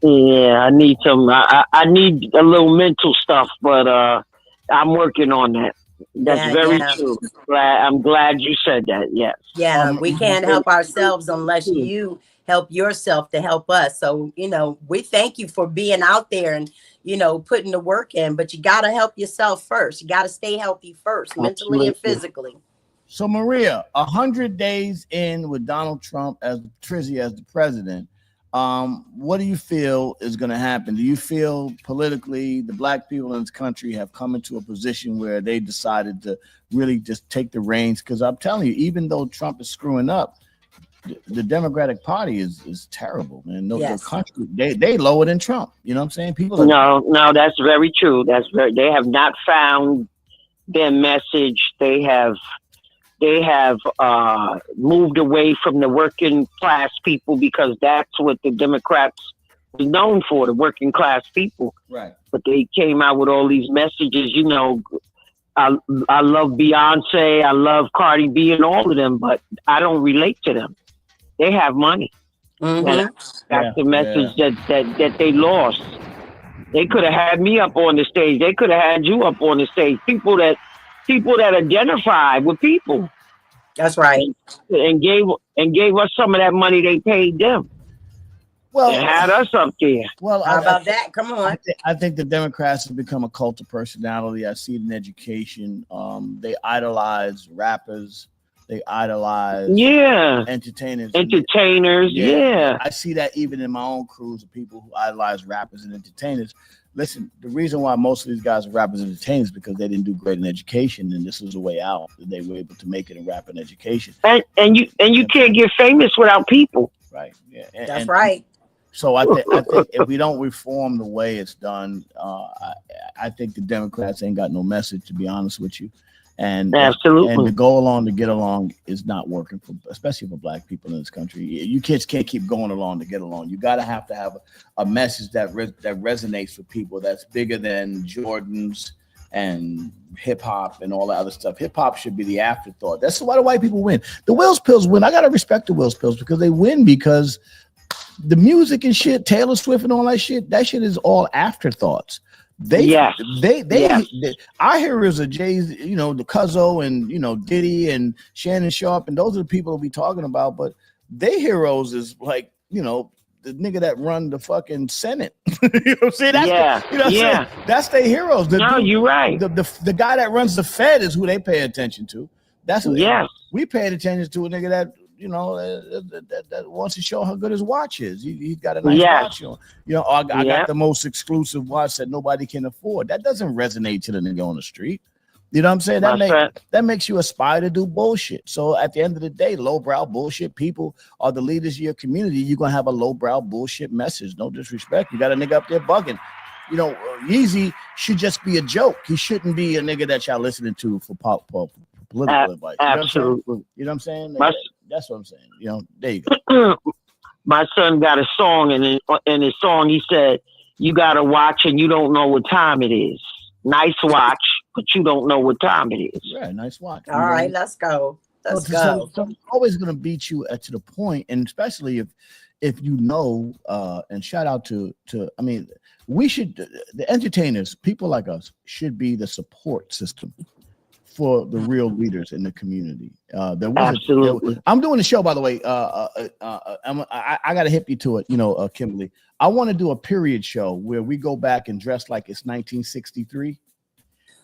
Yeah, I need some. I need a little mental stuff, but I'm working on that. That's very true. I'm glad you said that. Yes. Yeah, we can't help ourselves unless you help yourself to help us. So, you know, we thank you for being out there and, you know, putting the work in, but you got to help yourself first. You got to stay healthy first, mentally and physically. So, Maria, 100 days in with Donald Trump as the president, what do you feel is going to happen? Do you feel politically the black people in this country have come into a position where they decided to really just take the reins? Because I'm telling you, even though Trump is screwing up, the Democratic Party is terrible, man. The country, they lower than Trump. You know what I'm saying? No, that's very true. They have not found their message. They have moved away from the working class people because that's what the Democrats was known for, the working class people. Right. But they came out with all these messages, you know, I love Beyonce, I love Cardi B and all of them, but I don't relate to them. They have money. Mm-hmm. That's the message that they lost. They could have had me up on the stage. They could have had you up on the stage. People that identify with people. That's right. And gave us some of that money they paid them. Well, they had us up there. Well, how about that? Come on. I think the Democrats have become a cult of personality. I see it in education. They idolize rappers. They idolize entertainers. Yeah. I see that even in my own crews of people who idolize rappers and entertainers. Listen, the reason why most of these guys are rappers and entertainers is because they didn't do great in education, and this was a way out. They were able to make it in rap and education. And you can't get famous without people. Right. Yeah. That's right. So I think if we don't reform the way it's done, I think the Democrats ain't got no message, to be honest with you. And absolutely, and to go along to get along is not working especially for black people in this country. You kids can't keep going along to get along. You got to have a message that resonates with people. That's bigger than Jordans, and hip hop and all that other stuff. Hip hop should be the afterthought. That's why the white people win. The Wills Pills win. I gotta respect the Wills Pills because they win because the music and shit, Taylor Swift and all that shit is all afterthoughts. They our heroes are Jay's, the Cuzzo and Diddy and Shannon Sharp, and those are the people we talking about. But their heroes is like the nigga that run the fucking Senate. You know what I'm saying? That's their heroes. You're right. The guy that runs the Fed is who they pay attention to. That's what we paid attention to a nigga that that wants to show how good his watch is. He's got a nice watch on. I got the most exclusive watch that nobody can afford. That doesn't resonate to the nigga on the street. You know what I'm saying? That makes you aspire to do bullshit. So at the end of the day, lowbrow bullshit people are the leaders of your community. You're gonna have a lowbrow bullshit message. No disrespect. You got a nigga up there bugging. Yeezy should just be a joke. He shouldn't be a nigga that y'all listening to for political advice. Absolutely. You know what I'm saying? That's what I'm saying. There you go. My son got a song, and in his song he said, "You got a watch and you don't know what time it is. Nice watch, but you don't know what time it is." Yeah, nice watch. All right, let's go. Let's go. So I'm always gonna beat you to the point, and especially if and shout out to we should, the entertainers, people like us, should be the support system for the real leaders in the community. Absolutely. I'm doing a show, by the way. I got to hip you to it, Kimberly. I want to do a period show where we go back and dress like it's 1963,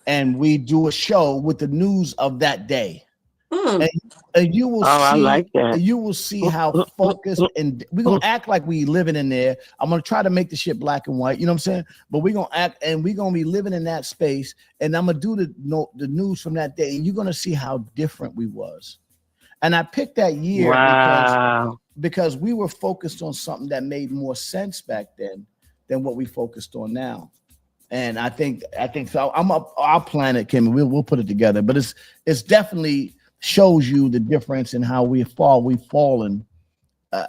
and we do a show with the news of that day. And you will see. I like that. You will see how focused, and we're gonna act like we living in there. I'm gonna try to make the shit black and white. You know what I'm saying? But we're gonna act, and we're gonna be living in that space. And I'm gonna do the news from that day, and you're gonna see how different we was. And I picked that year because we were focused on something that made more sense back then than what we focused on now. And I think so. I'll plan it, Kim. We'll put it together. But it's definitely shows you the difference in how we've fallen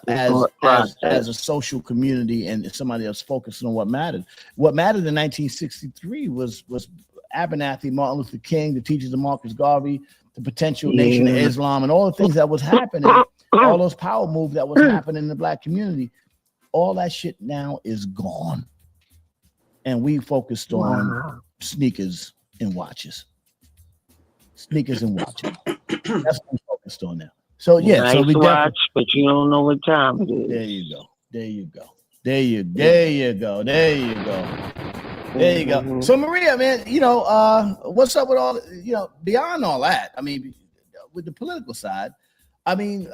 as a social community and somebody else focusing on what mattered. What mattered in 1963 was Abernathy, Martin Luther King, the teachers of Marcus Garvey, the potential Nation of Islam, and all the things that was happening, all those power moves that was happening in the black community. All that shit now is gone. And we focused on sneakers and watches. Sneakers and watches. That's what we focused on now. So nice so we watch, but you don't know what time it is. There you go. There you go. There you go. There you go. There you go. So Maria, man, what's up with all beyond all that? I mean, with the political side, I mean,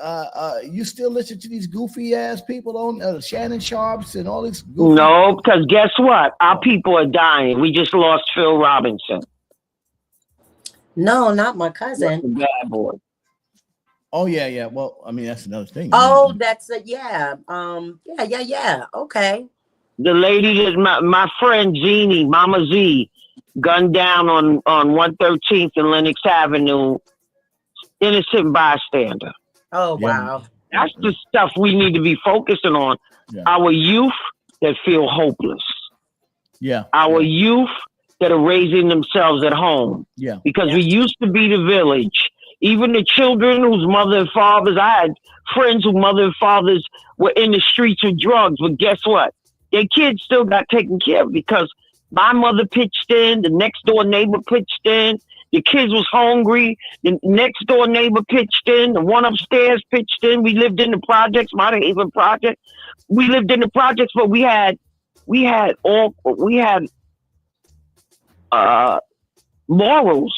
you still listen to these goofy ass people on Shannon Sharps and all these goofy No, because guess what? Our people are dying. We just lost Phil Robinson. No, not my cousin. Bad boy. Oh yeah. Well, I mean that's another thing. Oh, that's yeah. Okay. The lady that my friend Jeannie, Mama Z, gunned down on 113th and Lenox Avenue. Innocent bystander. Oh wow. That's the stuff we need to be focusing on. Yeah. Our youth that feel hopeless. Yeah. Our youth that are raising themselves at home. Yeah. Because we used to be the village. Even the children whose mother and fathers, I had friends whose mother and fathers were in the streets with drugs, but guess what? Their kids still got taken care of because my mother pitched in, the next door neighbor pitched in, the kids was hungry, the next door neighbor pitched in, the one upstairs pitched in. We lived in the projects, Mount Haven project. We lived in the projects, but we had morals.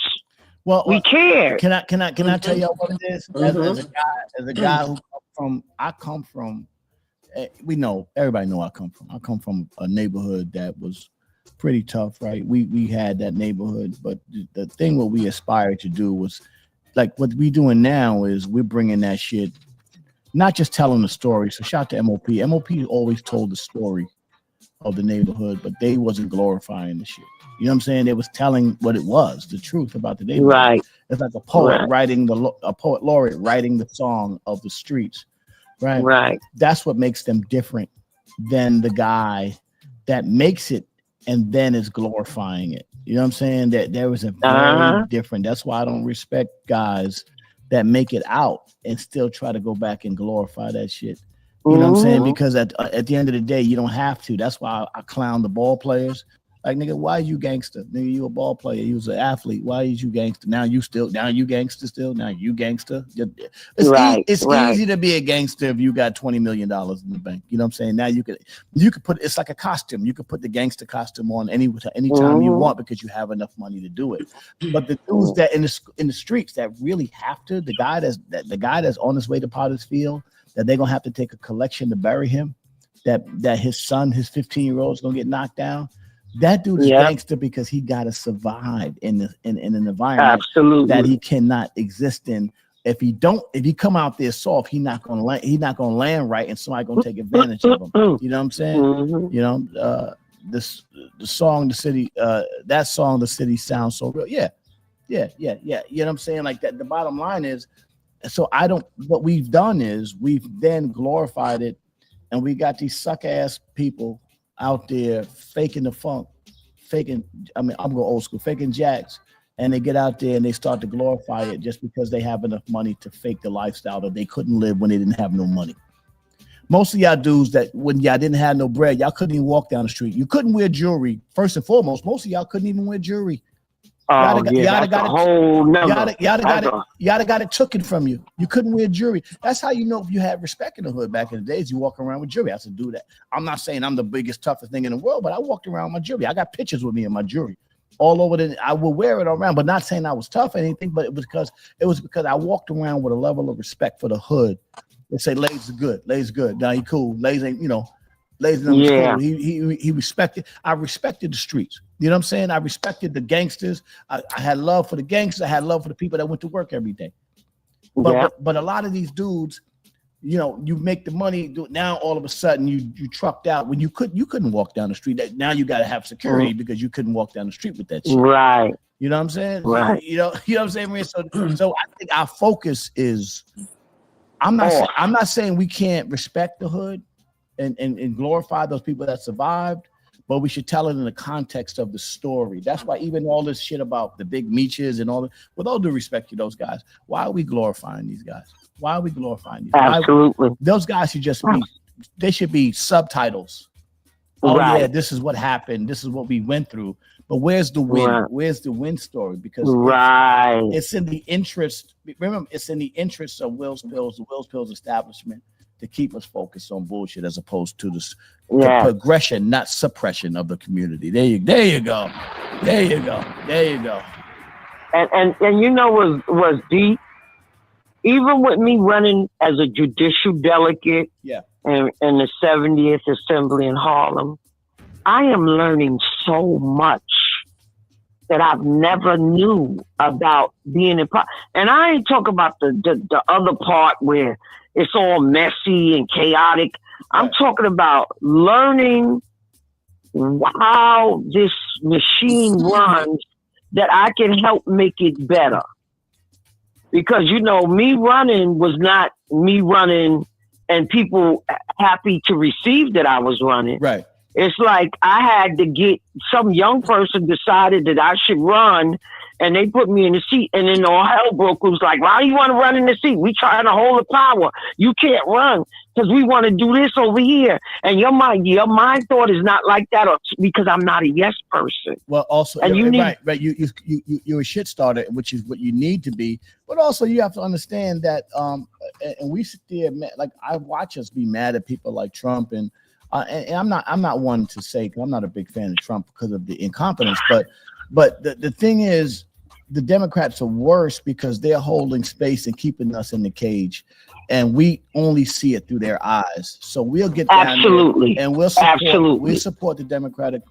Well, we cared. Can I tell y'all what it is? As a guy who come from, everybody know I come from a neighborhood that was pretty tough, right? We had that neighborhood, but the thing what we aspired to do was like what we doing now is we're bringing that shit, not just telling the story. So shout out to MOP. MOP always told the story of the neighborhood, but they wasn't glorifying the shit. You know what I'm saying? They was telling what it was, the truth about the neighborhood. Right. It's like a poet writing a poet laureate writing the song of the streets. Right. Right. That's what makes them different than the guy that makes it and then it's glorifying it. You know what I'm saying? That there was a very different. That's why I don't respect guys that make it out and still try to go back and glorify that shit. You know what I'm saying? Because at the end of the day, you don't have to. That's why I clown the ball players. Like, nigga, why you gangster? Nigga, you a ball player. You was an athlete. Why is you gangster? Now you gangster still. Now you gangster. It's easy to be a gangster if you got $20 million in the bank. You know what I'm saying? Now you could put, it's like a costume. You could put the gangster costume on anytime you want because you have enough money to do it. But the dudes that in the streets that really have to, the guy that's on his way to Potter's Field, that they're gonna have to take a collection to bury him, that his son, his 15-year-old is gonna get knocked down. That dude is gangster because he got to survive in an environment that he cannot exist in. If he come out there soft, he's not gonna land right, and somebody gonna take advantage of him. You know what I'm saying? You know, the song, the city sounds so real. Yeah. You know what I'm saying? Like that. The bottom line is, what we've done is we've then glorified it, and we got these suck ass people out there faking the funk, I'm going old school, faking jacks, and they get out there and they start to glorify it just because they have enough money to fake the lifestyle that they couldn't live when they didn't have no money. Most of y'all dudes that when y'all didn't have no bread, y'all couldn't even walk down the street. You couldn't wear jewelry. First and foremost, most of y'all couldn't even wear jewelry. Y'all got it taken from you. You couldn't wear jewelry. That's how you know if you had respect in the hood back in the days. You walk around with jewelry. I have to do that. I'm not saying I'm the biggest, toughest thing in the world, but I walked around with my jewelry. I got pictures with me in my jewelry all over. I would wear it around, but not saying I was tough or anything. But it was because I walked around with a level of respect for the hood. They say Lays is good. Lays good. Now he cool. Lays ain't, Lays cool. He respected. I respected the streets. You know what I'm saying? I respected the gangsters. I had love for the gangsters. I had love for the people that went to work every day. But a lot of these dudes, you make the money. Now all of a sudden you trucked out when you couldn't walk down the street. Now you got to have security because you couldn't walk down the street with that shit. Right. You know what I'm saying? Right. You know what I'm saying? So I think our focus is. I'm not saying we can't respect the hood and glorify those people that survived. But we should tell it in the context of the story. That's why even all this shit about the big meeches and all that, with all due respect to those guys, why are we glorifying these guys? Why are we glorifying these guys? Absolutely. Those guys should be subtitles. Oh yeah, this is what happened. This is what we went through. But where's the win? Right. Where's the win story? Because it's in the interest. Remember, it's in the interest of the Will's Pills establishment to keep us focused on bullshit as opposed to the progression, not suppression of the community. There you go. And was deep. Even with me running as a judicial delegate in the 70th Assembly in Harlem, I am learning so much that I've never knew about being in part. And I ain't talking about the other part where it's all messy and chaotic. I'm talking about learning how this machine runs that I can help make it better. Because, me running was not me running and people happy to receive that I was running. Right. It's like I had to get some young person decided that I should run, and they put me in the seat, and then all hell broke loose. Like, why do you want to run in the seat? We trying to hold the power. You can't run because we want to do this over here. And your mind thought is not like that, because I'm not a yes person. Well, also, and you're a shit starter, which is what you need to be. But also, you have to understand that, and we sit there, like I watch us be mad at people like Trump and I'm not one to say, I'm not a big fan of Trump because of the incompetence, but the thing is, the Democrats are worse because they're holding space and keeping us in the cage, and we only see it through their eyes. So we'll get down there and we'll support the Democratic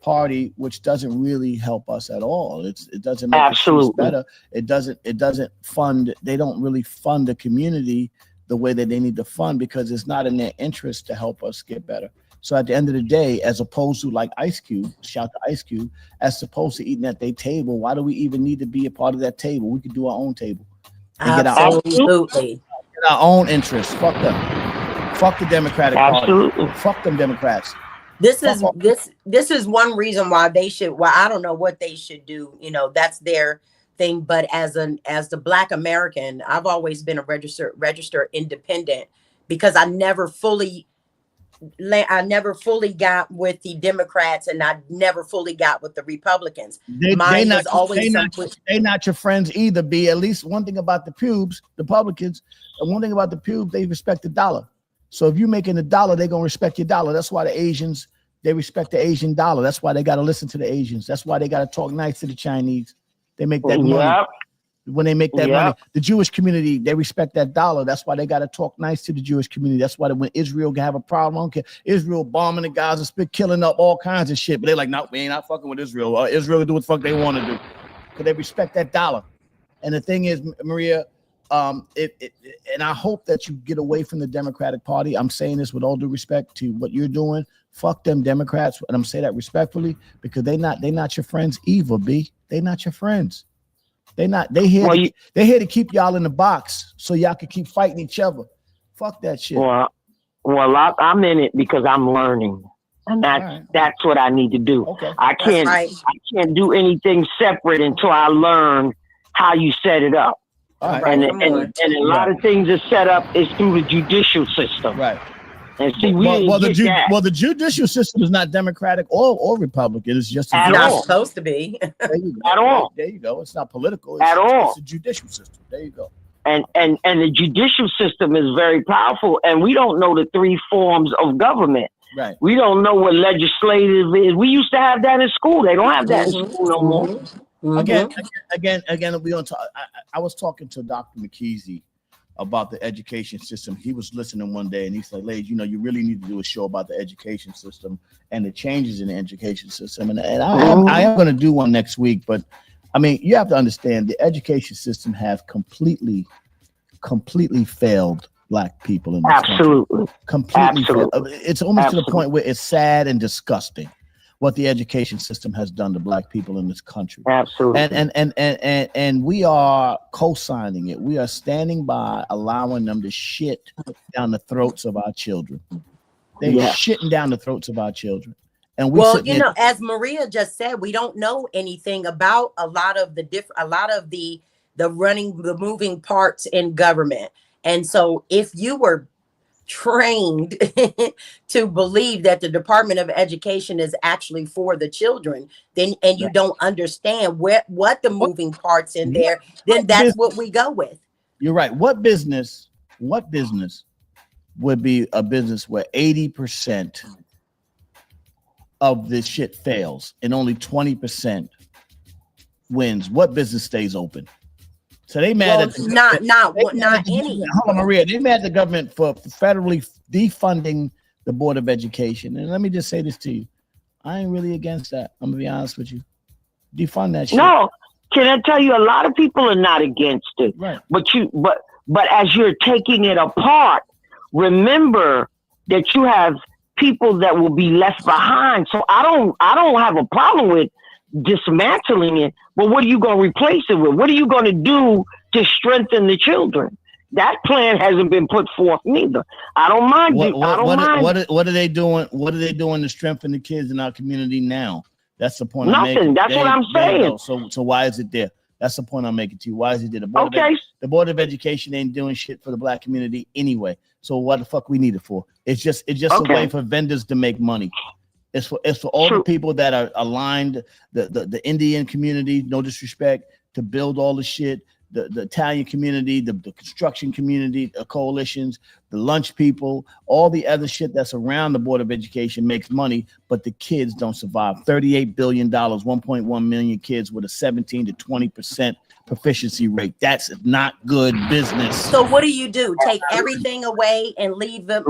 Party, which doesn't really help us at all. It doesn't make us better. It doesn't fund. They don't really fund the community the way that they need to fund, because it's not in their interest to help us get better. So at the end of the day, as opposed to like Ice Cube, shout to Ice Cube, as opposed to eating at their table, why do we even need to be a part of that table? We could do our own table. Absolutely. Get our own interests. Fuck them. Fuck the Democratic Party. Fuck them Democrats. This is one reason why they should. Well, I don't know what they should do. You know, that's their thing. But as the Black American, I've always been a registered independent because I never fully got with the Democrats and I never fully got with the Republicans. They not your friends either. B. At least one thing about the pubes, the Republicans, and one thing about the pubes, they respect the dollar. So if you're making a dollar, they're gonna respect your dollar. That's why the Asians, they respect the Asian dollar. That's why they gotta listen to the Asians. That's why they gotta talk nice to the Chinese. They make that money. When they make that money, the Jewish community, they respect that dollar. That's why they got to talk nice to the Jewish community. That's why when Israel have a problem, I don't care. Israel bombing the Gaza, killing up all kinds of shit. But they're like, no, we ain't not fucking with Israel. Israel will do what the fuck they want to do. Because they respect that dollar. And the thing is, Maria, and I hope that you get away from the Democratic Party. I'm saying this with all due respect to what you're doing. Fuck them Democrats. And I'm saying that respectfully because they not your friends either, B. They not your friends. They here to keep y'all in the box so y'all can keep fighting each other. Fuck that shit. Well, I'm in it because I'm learning, and that's what I need to do. Okay. I can't do anything separate until I learn how you set it up. And a lot of things are set up is through the judicial system. Right. And see, the judicial system is not Democratic or Republican. It's just not supposed to be. At all. There you go. It's not political. It's a judicial system. There you go. And the judicial system is very powerful. And we don't know the three forms of government. Right. We don't know what legislative is. We used to have that in school. They don't have that in school no more. Mm-hmm. Again. We on. I was talking to Dr. McKeezy about the education system. He was listening one day and he said, ladies, you really need to do a show about the education system and the changes in the education system. And I am going to do one next week, but I mean, you have to understand the education system has completely failed Black people in this country. Completely failed. It's almost to the point where it's sad and disgusting what the education system has done to Black people in this country. Absolutely. And we are co-signing it. We are standing by allowing them to shit down the throats of our children. They're shitting down the throats of our children. And as Maria just said, we don't know anything about a lot of the moving parts in government. And so if you were trained to believe that the Department of Education is actually for the children, then you don't understand what the moving parts in there, then that's what we go with. You're right. What business would be a business where 80% of this shit fails and only 20% wins? What business stays open? So they mad at not any. Hold on, Maria. They mad at the government for federally defunding the Board of Education. And let me just say this to you. I ain't really against that. I'm gonna be honest with you. Defund that shit. No, can I tell you, a lot of people are not against it. Right. But as you're taking it apart, remember that you have people that will be left behind. So I don't have a problem with dismantling it, but what are you going to replace it with? What are you going to do to strengthen the children? That plan hasn't been put forth neither. I don't mind. What are they doing? What are they doing to strengthen the kids in our community now? That's the point. Nothing. That's what I'm saying. So why is it there? That's the point I'm making to you. Why is it there? The Board of Education ain't doing shit for the Black community anyway. So what the fuck we need it for? It's just a way for vendors to make money. It's for all the people that are aligned, the Indian community, no disrespect, to build all the shit, the Italian community, the construction community, the coalitions, the lunch people, all the other shit that's around the Board of Education makes money, but the kids don't survive. $38 billion, 1.1 million kids with a 17 to 20% proficiency rate. That's not good business. So what do you do? Take everything away and leave them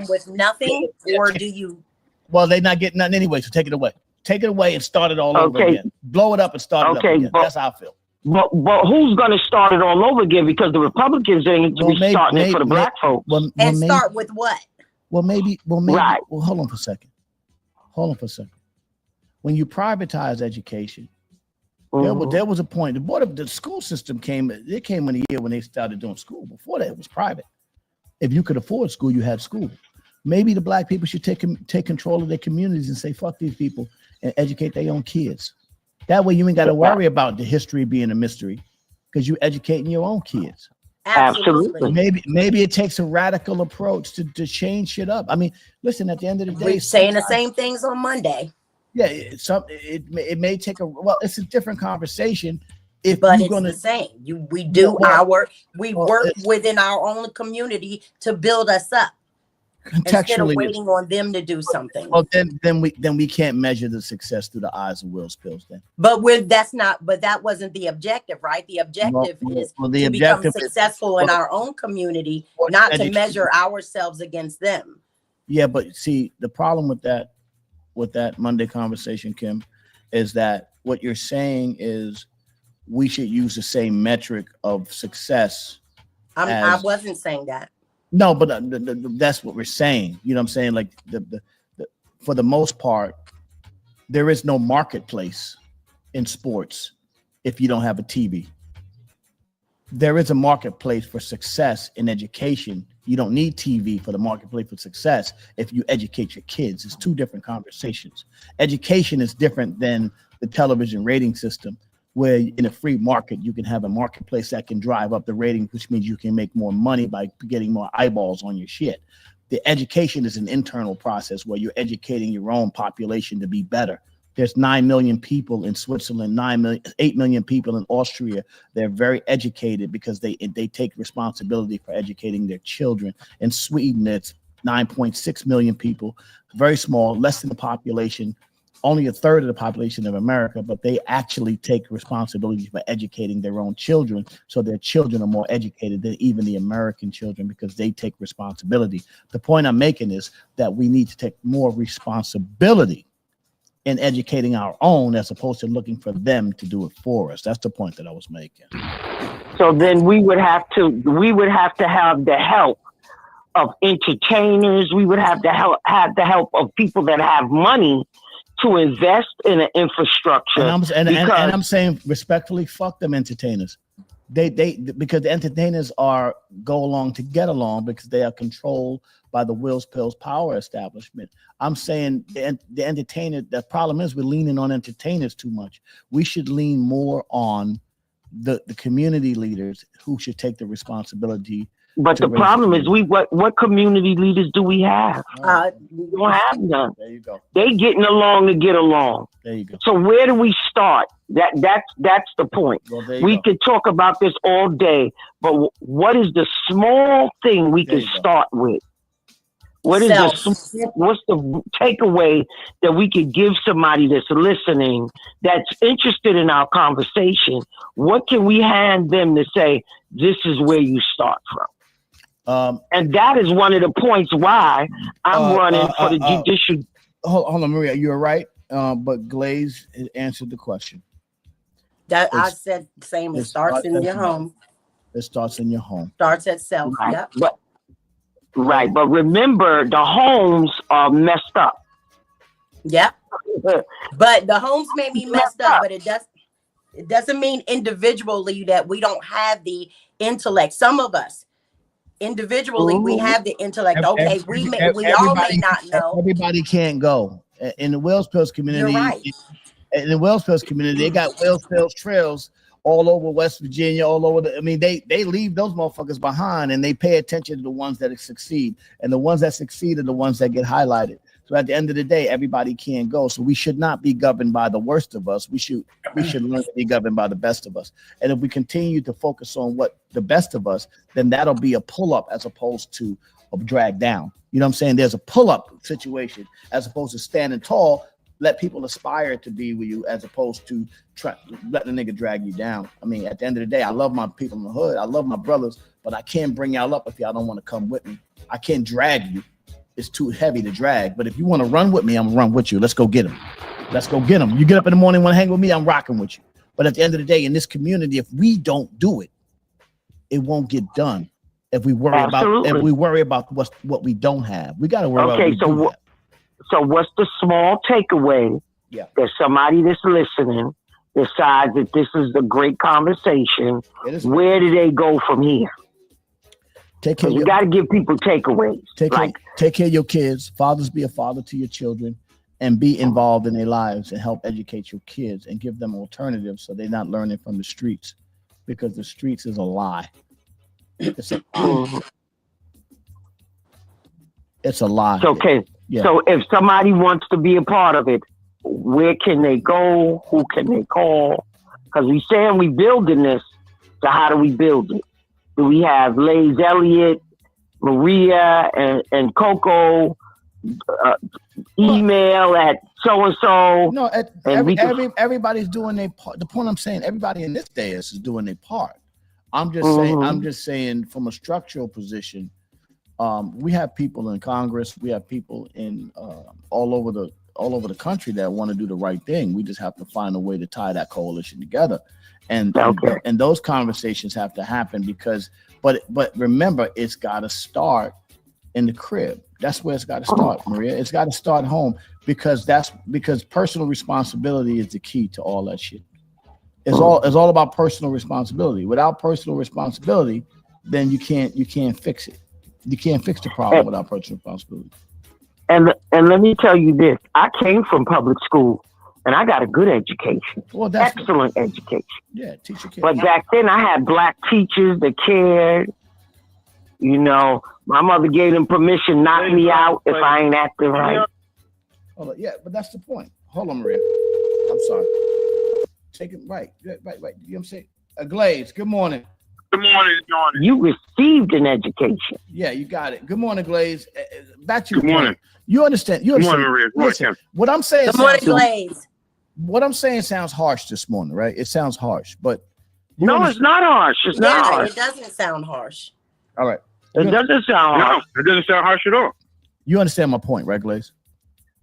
with nothing? Or do you... Well, they're not getting nothing anyway, so take it away. Take it away and start it all over again. Blow it up and start it up again. That's how I feel. But who's going to start it all over again? Because the Republicans ain't to be starting it for the Black folks. Start with what? Maybe. Right. Well, hold on for a second. When you privatize education, there was a point. The school system came in a year when they started doing school. Before that, it was private. If you could afford school, you had school. Maybe the black people should take control of their communities and say, fuck these people and educate their own kids. That way you ain't got to worry about the history being a mystery because you're educating your own kids. Absolutely. Maybe it takes a radical approach to change shit up. I mean, listen, at the end of the day, we're saying the same things on Monday. Yeah, it may take it's a different conversation. But it's the same. We work within our own community to build us up instead of waiting on them to do something. Well, then we can't measure the success through the eyes of Will Spills. Then, but that wasn't the objective, right? The objective is to become successful in our own community, not to measure ourselves against them. Yeah, but see, the problem with that Monday conversation, Kim, is that what you're saying is we should use the same metric of success. I wasn't saying that. No, but that's what we're saying. You know what I'm saying? Like for the most part, there is no marketplace in sports if you don't have a TV. There is a marketplace for success in education. You don't need TV for the marketplace for success if you educate your kids. It's two different conversations. Education is different than the television rating system, where in a free market, you can have a marketplace that can drive up the rating, which means you can make more money by getting more eyeballs on your shit. The education is an internal process where you're educating your own population to be better. There's 9 million people in Switzerland, 8 million people in Austria. They're very educated because they take responsibility for educating their children. In Sweden, it's 9.6 million people, very small, less than the population, only a third of the population of America, but they actually take responsibility for educating their own children. So their children are more educated than even the American children because they take responsibility. The point I'm making is that we need to take more responsibility in educating our own as opposed to looking for them to do it for us. That's the point that I was making. So then we would have to have the help of entertainers. We would have to have the help of people that have money to invest in an infrastructure. And I'm saying respectfully, fuck them entertainers. They because the entertainers go along to get along because they are controlled by the Will Spills power establishment. I'm saying the entertainer, the problem is we're leaning on entertainers too much. We should lean more on the community leaders who should take the responsibility. But the problem is what community leaders do we have? We don't have none. There you go. They getting along to get along. There you go. So where do we start? That's the point. Well, we could talk about this all day, but what is the small thing we can start with? What's the takeaway that we could give somebody that's listening, that's interested in our conversation? What can we hand them to say, this is where you start from? And that is one of the points why I'm running for the judicial. Hold on, Maria, you're right. But Glaze answered the question. I said the same. It starts in your home. It starts in your home. Starts at self. Right. Yep. But remember, the homes are messed up. Yep. But the homes may be messed up, but it doesn't mean individually that we don't have the intellect. Some of us individually, we have the intellect. Okay, we all may not know. Everybody can't go. In the Will Spills community, you're right. In the Will Spills community, they got Will Spills trails all over West Virginia, all over they leave those motherfuckers behind and they pay attention to the ones that succeed. And the ones that succeed are the ones that get highlighted. So at the end of the day, everybody can't go. So we should not be governed by the worst of us. We should learn to be governed by the best of us. And if we continue to focus on what the best of us, then that'll be a pull up as opposed to a drag down. You know what I'm saying? There's a pull up situation as opposed to standing tall. Let people aspire to be with you as opposed to letting a nigga drag you down. I mean, at the end of the day, I love my people in the hood. I love my brothers, but I can't bring y'all up if y'all don't want to come with me. I can't drag you. It's too heavy to drag. But if you want to run with me, I'm gonna run with you. Let's go get them. Let's go get them. You get up in the morning, want to hang with me, I'm rocking with you. But at the end of the day, in this community, if we don't do it, it won't get done. If we worry about what we don't have, we got to worry about what we do have. So what's the small takeaway that somebody that's listening decides that this is a great conversation? Where do they go from here? Take care. You got to give people takeaways. Take care of your kids. Fathers, be a father to your children, and be involved in their lives and help educate your kids and give them alternatives so they're not learning from the streets, because the streets is a lie. It's a lie. It's a lie. Okay. Yeah. So if somebody wants to be a part of it, where can they go? Who can they call? Because we saying we building this. So how do we build it? Do we have Lays Elliott, Maria, and Coco? Email at so and so. No, everybody's doing their part. The point I'm saying, everybody in this day is doing their part. I'm just saying from a structural position. We have people in Congress. We have people in all over the country that want to do the right thing. We just have to find a way to tie that coalition together, and those conversations have to happen because. But remember, it's got to start in the crib. That's where it's got to start, Maria. It's got to start home because personal responsibility is the key to all that shit. It's all about personal responsibility. Without personal responsibility, then you can't fix it. You can't fix the problem without personal responsibility. And let me tell you this: I came from public school, and I got a good education. Well, that's excellent education. Yeah, teach your kids. But back then, I had black teachers that cared. You know, my mother gave them permission, knock me out if I ain't acting right. Yeah, but that's the point. Hold on, Maria. I'm sorry. Take it right. You know what I'm saying? Glaze, good morning. Good morning, John. You received an education. Yeah, you got it. Good morning, Glaze. Back to your Good morning. point. You understand? Good morning, Maria. Good morning, Listen, Tim. what I'm saying. Good morning, Glaze. What I'm saying sounds harsh this morning, right? It sounds harsh, but no, it's not harsh. It's not harsh. It doesn't sound harsh. All right. It doesn't sound harsh. No, it doesn't sound harsh at all. You understand my point, right, Glaze?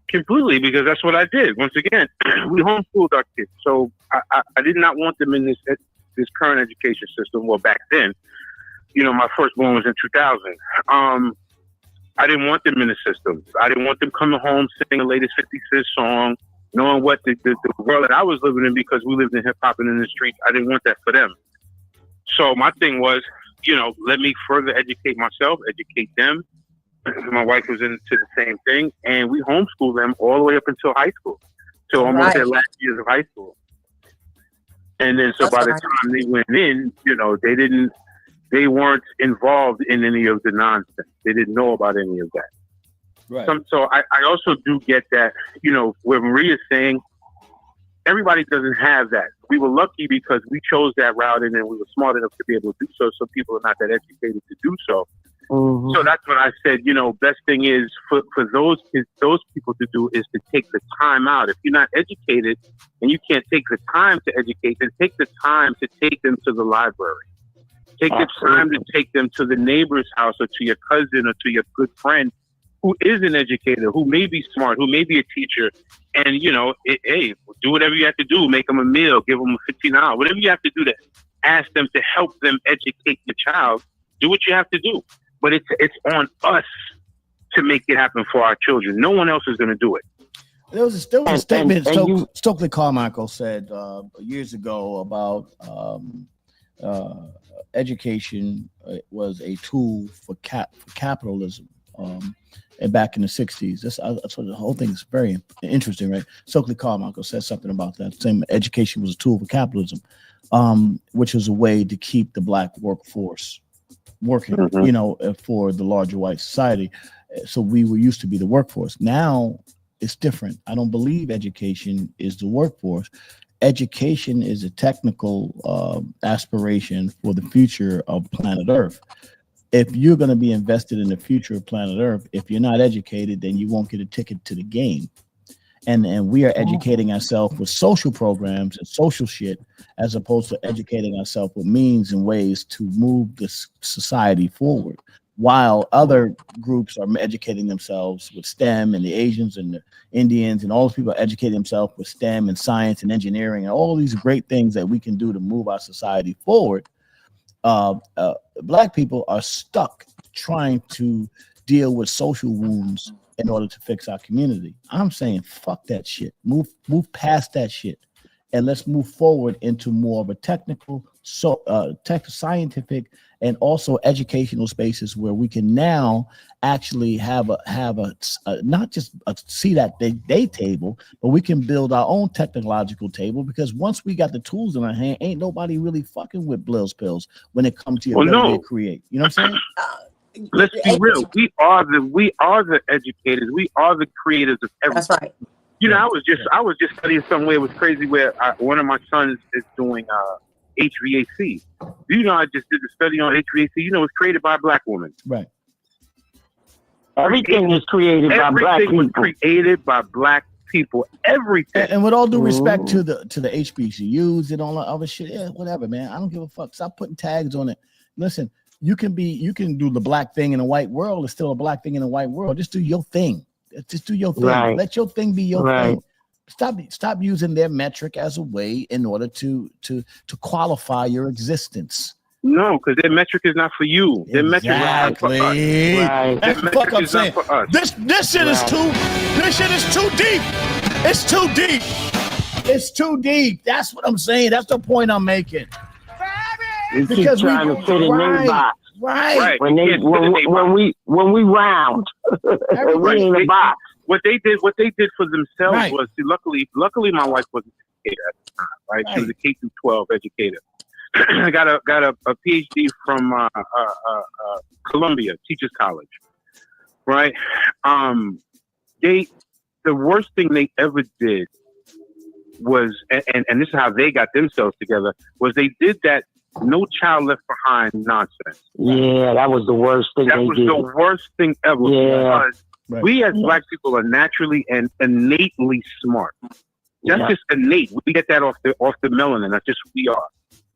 Completely, because that's what I did. Once again, we homeschooled our kids, so I did not want them in this current education system. Well, back then, you know, my firstborn was in 2000. I didn't want them in the system. I didn't want them coming home singing the latest 50 Cent song, knowing what the world that I was living in, because we lived in hip hop and in the streets. I didn't want that for them. So my thing was, you know, let me further educate myself, educate them. My wife was into the same thing, and we homeschooled them all the way up until high school, till almost their last years of high school. And then, so by the time they went in, you know, they weren't involved in any of the nonsense. They didn't know about any of that. Right. So I also do get that, you know, where Maria's saying, everybody doesn't have that. We were lucky because we chose that route, and then we were smart enough to be able to do so. So people are not that educated to do so. Mm-hmm. So that's what I said, you know, best thing is for those kids, those people to do is to take the time out. If you're not educated and you can't take the time to educate, then take the time to take them to the library. Take the time to take them to the neighbor's house or to your cousin or to your good friend who is an educator, who may be smart, who may be a teacher. And, you know, hey, do whatever you have to do. Make them a meal, give them $15, whatever you have to do to ask them to help them educate the child. Do what you have to do. But it's on us to make it happen for our children. No one else is going to do it. There was a statement Stokely Carmichael said years ago about education was a tool for capitalism. And back in the 60s, that's what the whole thing is very interesting, right? Stokely Carmichael said something about that. Same, education was a tool for capitalism, which was a way to keep the black workforce working, you know, for the larger white society. So we were used to be the workforce. Now it's different. I don't believe education is the workforce. Education is a technical aspiration for the future of planet Earth. If you're going to be invested in the future of planet Earth, if you're not educated, then you won't get a ticket to the game. And we are educating ourselves with social programs and social shit, as opposed to educating ourselves with means and ways to move this society forward. While other groups are educating themselves with STEM, and the Asians and the Indians and all those people are educating themselves with STEM and science and engineering and all these great things that we can do to move our society forward. Black people are stuck trying to deal with social wounds in order to fix our community. I'm saying fuck that shit. Move past that shit, and let's move forward into more of a technical scientific and also educational spaces where we can now actually have a not just a seat at day table, but we can build our own technological table, because once we got the tools in our hand, ain't nobody really fucking with Blill's pills when it comes to your ability to create. You know what I'm saying? Let's be real. We are the educators. We are the creators of everything. That's right. You know, I was just studying somewhere. It was crazy where one of my sons is doing HVAC. You know, I just did the study on HVAC. You know, it's created by a black woman. Right. Everything is created by black people. Everything was created by black people. Everything. And with all due respect to the HBCUs and all that other shit, yeah, whatever, man. I don't give a fuck. Stop putting tags on it. Listen, you can do the black thing in a white world. It's still a black thing in a white world. Just do your thing. Just do your thing. Right. Let your thing be your Right. thing. Stop using their metric as a way in order to qualify your existence. No, because their metric is not for you. Their metric is not for us. Right. That's the fuck I'm saying. This shit is too deep. It's too deep. It's too deep. That's what I'm saying. That's the point I'm making. You keep trying to fit in their box. Right. When we round, we in the box. What they did for themselves was, see, luckily my wife was an educator at the time, right? She was a K through 12 educator. I got a PhD from Columbia Teachers College, right? The worst thing they ever did was, and this is how they got themselves together, was they did that No Child Left Behind nonsense. Yeah, that was the worst thing they did. That was the worst thing ever. Yeah. Because we as black people are naturally and innately smart. That's just innate. We get that off the melanin. That's just who we are.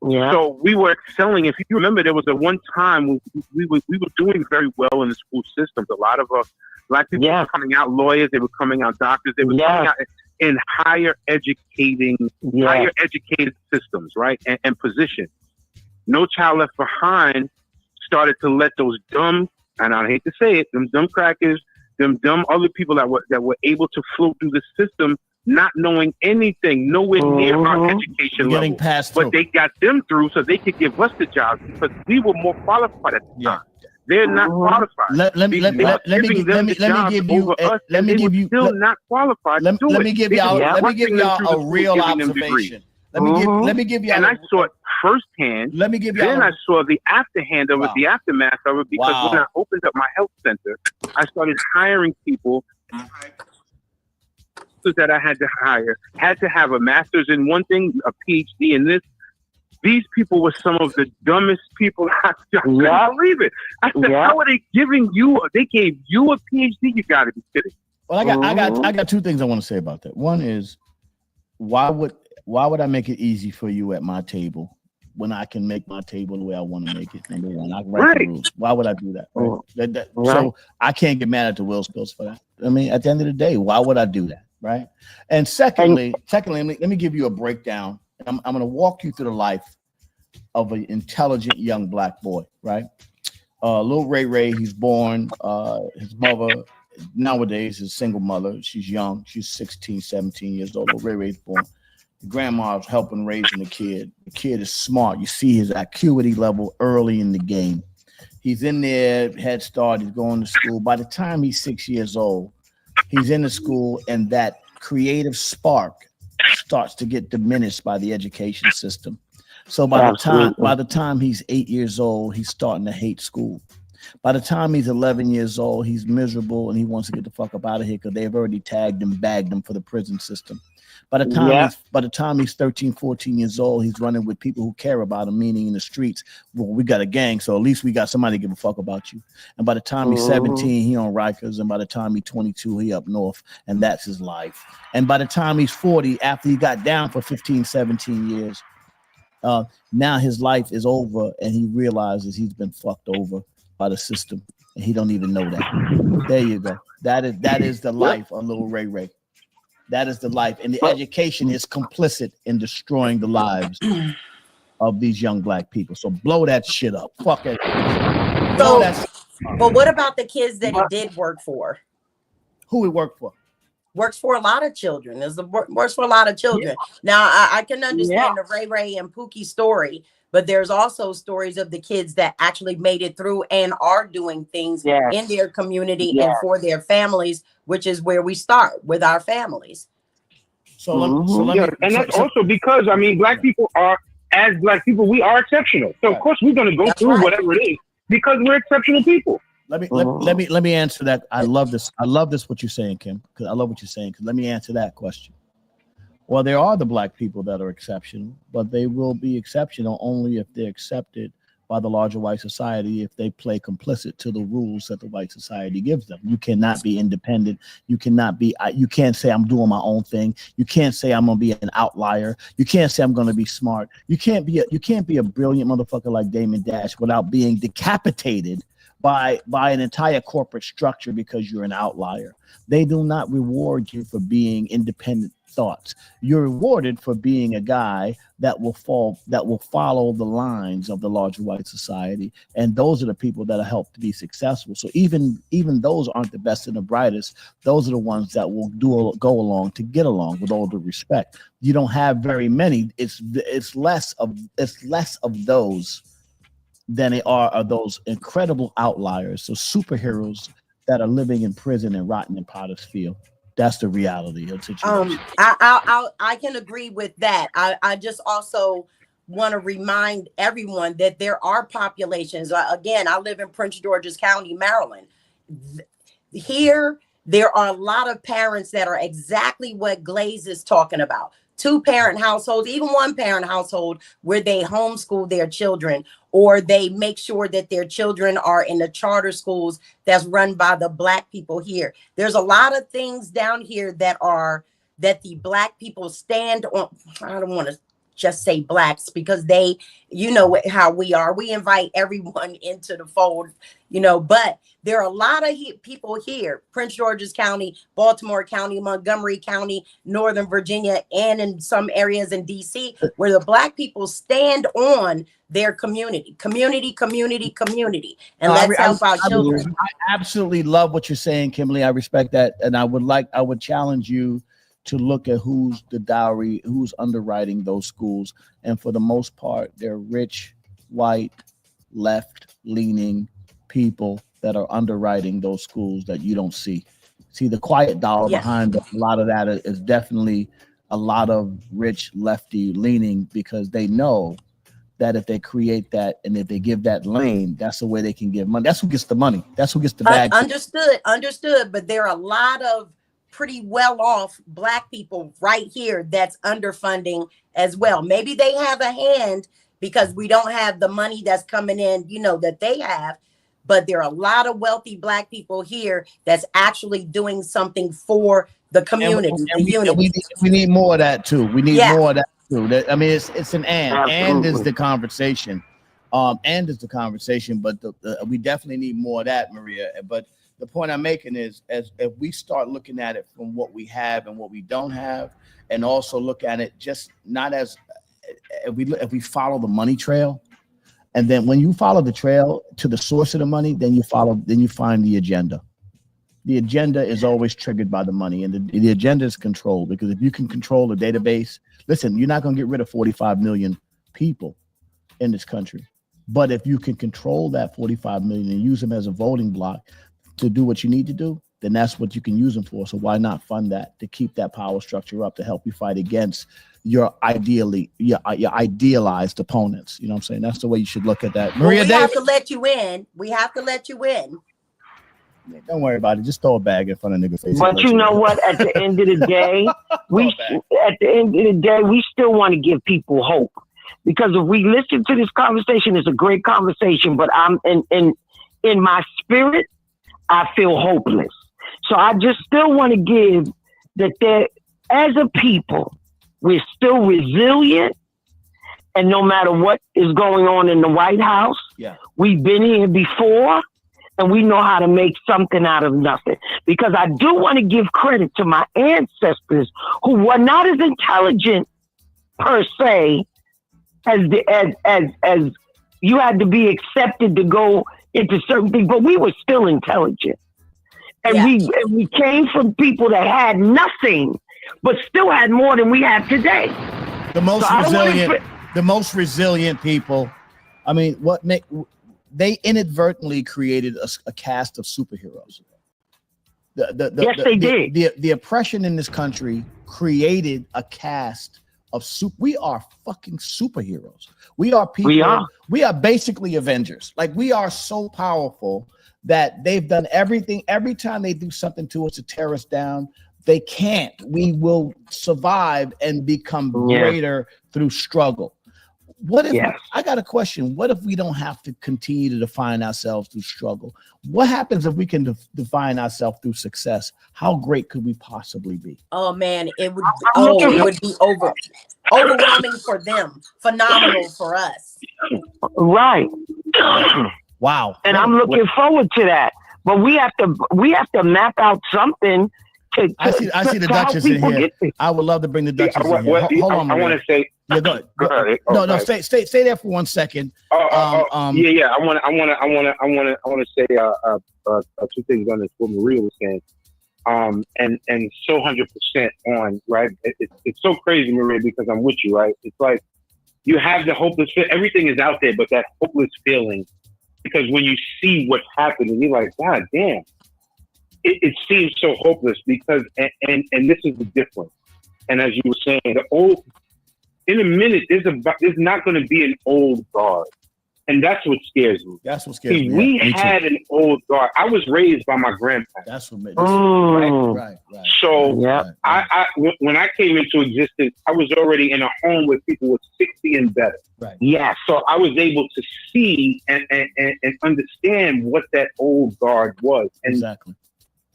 Yeah. So we were excelling. If you remember, there was a one time when we were doing very well in the school systems. A lot of black people were coming out lawyers. They were coming out doctors. They were coming out in higher educated systems, right? And positions. No Child Left Behind started to let those dumb, and I hate to say it, them dumb crackers, them dumb other people that were able to float through the system, not knowing anything, nowhere near our education level. But they got them through so they could give us the jobs because we were more qualified at the time. They're not qualified. Let me give you not qualified. Let me give y'all a real observation. Let me give you. And I saw it firsthand. Let me give you. Then I saw the afterhand of it, the aftermath of it, because when I opened up my health center, I started hiring people that I had to hire, had to have a master's in one thing, a PhD in this. These people were some of the dumbest people. I couldn't believe it. I said, how are they giving you? They gave you a PhD? You got to be kidding. Well, I got two things I want to say about that. One is, why would I make it easy for you at my table when I can make my table the way I want to make it? Number one, I can write the rules. Why would I do that? Right? So I can't get mad at the Will Spills for that. I mean, at the end of the day, why would I do that? Right. And secondly, let me give you a breakdown. I'm going to walk you through the life of an intelligent young black boy. Right. Little Ray, he's born. His mother nowadays is a single mother. She's young. She's 16, 17 years old. Little Ray's born. Grandma's helping raising the kid. The kid is smart. You see his acuity level early in the game. He's in there, head start. He's going to school. By the time he's 6 years old, he's in the school, and that creative spark starts to get diminished by the education system. So by the time he's 8 years old, he's starting to hate school. By the time he's 11 years old, he's miserable and he wants to get the fuck up out of here because they've already tagged him, bagged him for the prison system. By the time he's 13, 14 years old, he's running with people who care about him, meaning in the streets. Well, we got a gang, so at least we got somebody to give a fuck about you. And by the time he's 17, he on Rikers. And by the time he's 22, he up north. And that's his life. And by the time he's 40, after he got down for 15, 17 years, now his life is over and he realizes he's been fucked over by the system. And he don't even know that. There you go. That is the life of little Ray. That is the life, and the education is complicit in destroying the lives of these young black people. So blow that shit up. Fuck it. But what about the kids that he did work for? Who he worked for? works for a lot of children. Works for a lot of children. Now I can understand the Ray Ray and Pookie story, but there's also stories of the kids that actually made it through and are doing things in their community and for their families, which is where we start with our families. And that's also because, I mean, Black people are, as Black people, we are exceptional. So of course we're going to go through whatever it is because we're exceptional people. Let me answer that. I love this what you're saying, Kim, because I love what you're saying. Because let me answer that question. Well, there are the Black people that are exceptional, but they will be exceptional only if they're accepted by the larger white society, if they play complicit to the rules that the white society gives them. You cannot be independent. You can't say I'm doing my own thing. You can't say I'm gonna be an outlier. You can't say I'm gonna be smart. You can't be a brilliant motherfucker like Damon Dash without being decapitated by an entire corporate structure because you're an outlier. They do not reward you for being independent thoughts. You're rewarded for being a guy that will follow the lines of the larger white society, and those are the people that are helped to be successful. So even those aren't the best and the brightest. Those are the ones that will go along to get along. With all due respect, you don't have very many. It's less of those than they are of those incredible outliers. So superheroes that are living in prison and rotting in Potter's Field. That's the reality of the situation. I can agree with that. I just also want to remind everyone that there are populations. Again, I live in Prince George's County, Maryland. Here, there are a lot of parents that are exactly what Glaze is talking about. 2-parent households, even 1-parent household, where they homeschool their children, or they make sure that their children are in the charter schools that's run by the Black people here. There's a lot of things down here that the Black people stand on. I don't want to just say Blacks because they, you know how we are. We invite everyone into the fold, but there are a lot of people here, Prince George's County, Baltimore County, Montgomery County, Northern Virginia, and in some areas in DC, where the Black people stand on their community. And let's help our children. I absolutely love what you're saying, Kimberly. I respect that. And I would challenge you to look at who's underwriting those schools. And for the most part, they're rich, white, left-leaning people that are underwriting those schools that you don't see. See, the quiet dollar behind a lot of that is definitely a lot of rich lefty leaning, because they know that if they create that and if they give that lane, that's the way they can give money. That's who gets the money. That's who gets the bag. Understood. But there are a lot of pretty well-off Black people right here that's underfunding as well. Maybe they have a hand because we don't have the money that's coming in, that they have. But there are a lot of wealthy Black people here that's actually doing something for the community. We need more of that too. We need more of that too. I mean, it's an and is the conversation. But we definitely need more of that, Maria. But the point I'm making is, as if we start looking at it from what we have and what we don't have, and also look at it just not as if we follow the money trail. And then when you follow the trail to the source of the money, then you find the agenda. The agenda is always triggered by the money, and the agenda is control, because if you can control the database, listen, you're not going to get rid of 45 million people in this country. But if you can control that 45 million and use them as a voting block to do what you need to do, then that's what you can use them for. So why not fund that, to keep that power structure up, to help you fight against your idealized opponents? You know what I'm saying? That's the way you should look at that. Maria, we have to let you in. Don't worry about it. Just throw a bag in front of niggas' face. But you know what? At the end of the day, we still want to give people hope. Because if we listen to this conversation, it's a great conversation, but I'm in my spirit, I feel hopeless. So I just still want to give that there, as a people, we're still resilient, and no matter what is going on in the White House, we've been here before, and we know how to make something out of nothing. Because I do want to give credit to my ancestors who were not as intelligent per se as you had to be accepted to go into certain things, but we were still intelligent. And we came from people that had nothing, but still had more than we have today. The most resilient people. I mean, they inadvertently created a cast of superheroes. Yes, they did. The oppression in this country created a cast of we are fucking superheroes. We are people. We are basically Avengers. Like, we are so powerful that they've done everything. Every time they do something to us to tear us down, they can't. We will survive and become greater through struggle. What if I got a question? What if we don't have to continue to define ourselves through struggle? What happens if we can define ourselves through success? How great could we possibly be? Oh man, it would be overwhelming for them, phenomenal for us. Right. Wow. And I'm looking forward to that. But we have to map out something. I see the Duchess in here. I would love to bring the Duchess in here. Hold on, I want to say. Yeah, go ahead. No. Stay there for 1 second. Yeah. I want to say two things on this. What Maria was saying, and so 100% on right. It's so crazy, Maria, because I'm with you, right? It's like you have the hopeless. Everything is out there, but that hopeless feeling, because when you see what's happening, you're like, God damn. It seems so hopeless because, and this is the difference. And as you were saying, in a minute, there's not going to be an old guard. And that's what scares me. That's what scares me. We had an old guard. I was raised by my grandparents. That's what made right. So when I came into existence, I was already in a home with people with 60 and better. Right. Yeah. So I was able to see and understand what that old guard was. And exactly.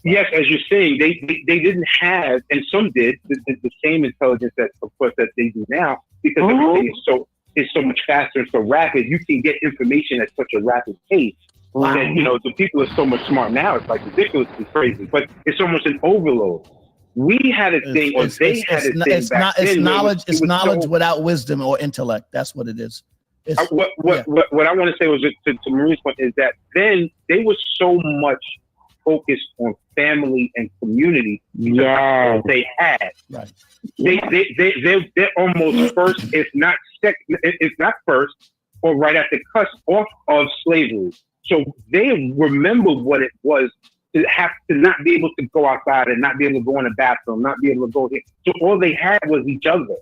Yes, as you're saying, they didn't have, and some did, the same intelligence that, of course, that they do now, because everything is so much faster and so rapid. You can get information at such a rapid pace. Wow. That, the people are so much smart now. It's like ridiculously crazy, but it's almost an overload. We had a thing, or they had a thing. It's knowledge. It's knowledge without wisdom or intellect. That's what it is. What I want to say was to Marie's point is that then they were so much focused on family and community because they had. Right. They're almost first, if not second, if not first, or right at the cusp of slavery. So they remember what it was to have to not be able to go outside and not be able to go in the bathroom, not be able to go here. So all they had was each other.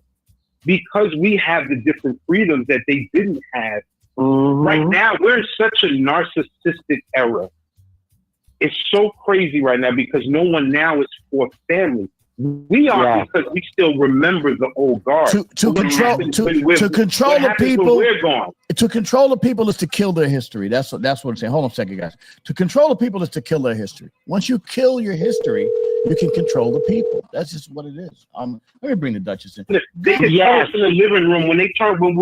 Because we have the different freedoms that they didn't have. Right now, we're in such a narcissistic era. It's so crazy right now because no one now is for family. We are because we still remember the old guard. To control the people. We're gone. To control the people is to kill their history. That's what I'm saying. Hold on a second, guys. To control the people is to kill their history. Once you kill your history, you can control the people. That's just what it is. Let me bring the Duchess in. They could tell us in the living room when we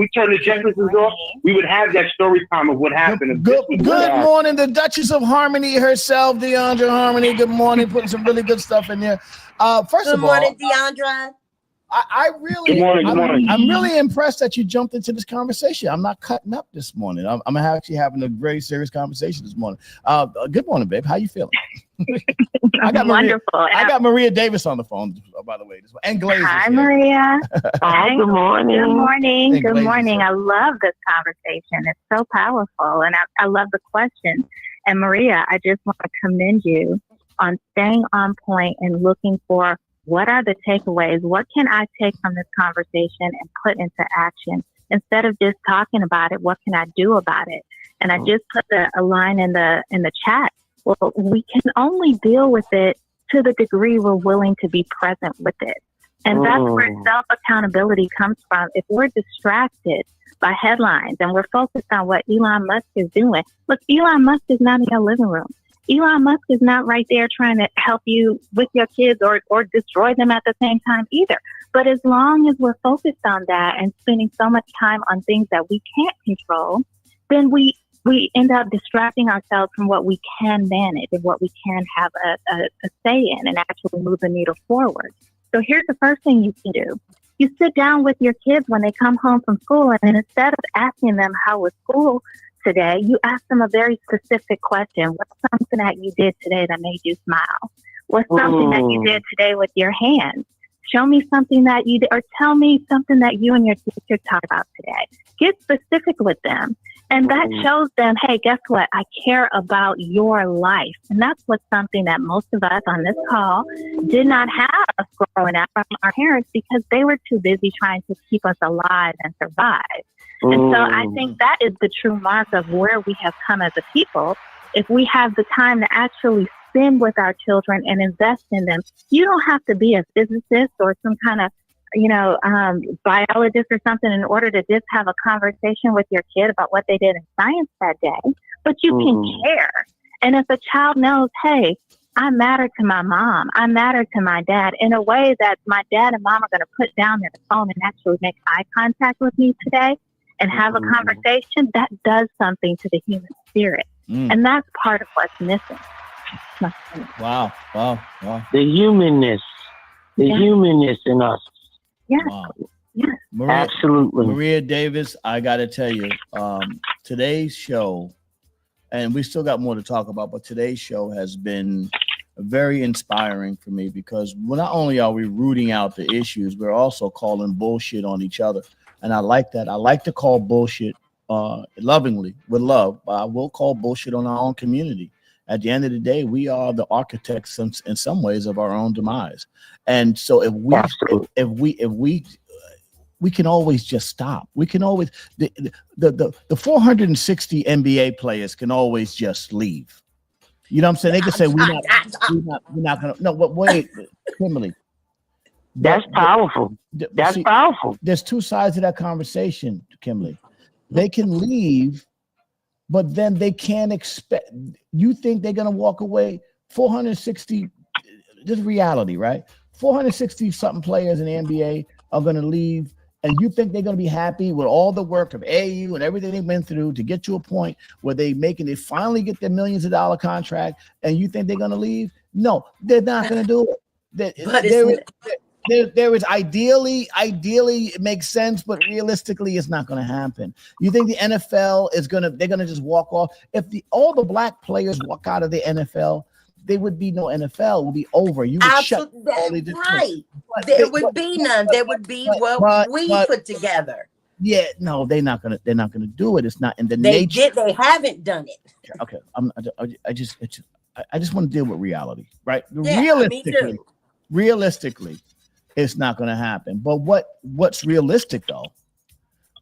turn the Jeffersons off, we would have that story time of what happened. Good morning, the Duchess of Harmony herself, Deandra Harmony. Good morning, putting some really good stuff in there. First of all, good morning, Deandra. I'm really impressed that you jumped into this conversation. I'm not cutting up this morning. I'm actually having a very serious conversation this morning. Good morning, babe. How you feeling? I got Maria Davis on the phone, by the way, and Glaze. Hi, Maria. Hi, good morning. Good morning. And good morning. I love this conversation. It's so powerful, and I love the question. And Maria, I just want to commend you on staying on point and looking for what are the takeaways? What can I take from this conversation and put into action? Instead of just talking about it, what can I do about it? And I just put a line in the chat. Well, we can only deal with it to the degree we're willing to be present with it. And that's where self-accountability comes from. If we're distracted by headlines and we're focused on what Elon Musk is doing, look, Elon Musk is not in your living room. Elon Musk is not right there trying to help you with your kids or destroy them at the same time either. But as long as we're focused on that and spending so much time on things that we can't control, then we end up distracting ourselves from what we can manage and what we can have a say in and actually move the needle forward. So here's the first thing you can do. You sit down with your kids when they come home from school, and instead of asking them how was school, today? You ask them a very specific question. What's something that you did today that made you smile? What's something that you did today with your hands? Show me something that you did, or tell me something that you and your teacher talked about today. Get specific with them. And that shows them, hey, guess what? I care about your life. And that's what's something that most of us on this call did not have growing up from our parents, because they were too busy trying to keep us alive and survive. And so I think that is the true mark of where we have come as a people. If we have the time to actually spend with our children and invest in them, you don't have to be a physicist or some kind of, biologist or something in order to just have a conversation with your kid about what they did in science that day. But you can care. And if a child knows, hey, I matter to my mom, I matter to my dad, in a way that my dad and mom are going to put down their phone and actually make eye contact with me today and have a conversation, that does something to the human spirit. And that's part of what's missing. Wow. The humanness in us. Yeah. Wow. Yeah. Absolutely. Maria Davis, I got to tell you, today's show, and we still got more to talk about, but today's show has been very inspiring for me, because not only are we rooting out the issues, we're also calling bullshit on each other. And I like that. I like to call bullshit lovingly, with love, but I will call bullshit on our own community. At the end of the day, we are the architects in some ways of our own demise. And so if we can always just stop. We can always the 460 NBA players can always just leave. You know what I'm saying? They can say we're not gonna. No, but wait, Kimberly. That's powerful. That's powerful. There's two sides to that conversation, Kimberly. They can leave, but then they can't expect. You think they're gonna walk away? 460. This is reality, right? 460 something players in the NBA are gonna leave, and you think they're gonna be happy with all the work of AU and everything they've been through to get to a point where they finally get their millions of dollar contract, and you think they're gonna leave? No, they're not gonna do it. There is ideally it makes sense, but realistically it's not going to happen. You think the NFL they're going to just walk off? If all the black players walk out of the NFL, there would be no NFL. It would be over. You would shut all these right. There would be none. There would be what we put together. Yeah, no, they're not gonna do it. It's not in the they nature. They haven't done it. Okay, I just want to deal with reality, right? Yeah, Realistically, it's not going to happen. But what's realistic though?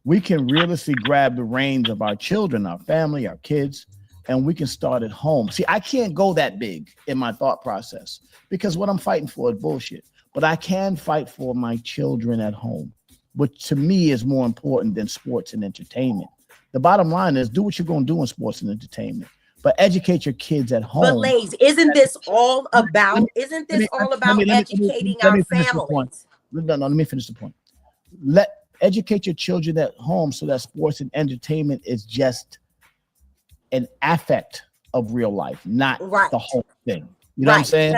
We can realistically grab the reins of our children, our family, our kids, and we can start at home. See, I can't go that big in my thought process because what I'm fighting for is bullshit. But I can fight for my children at home, which to me is more important than sports and entertainment. The bottom line is do what you're going to do in sports and entertainment, but educate your kids at home. But Lays, isn't this all about educating our families? No, let me finish the point. Educate your children at home so that sports and entertainment is just an affect of real life, not the whole thing. You know what I'm saying?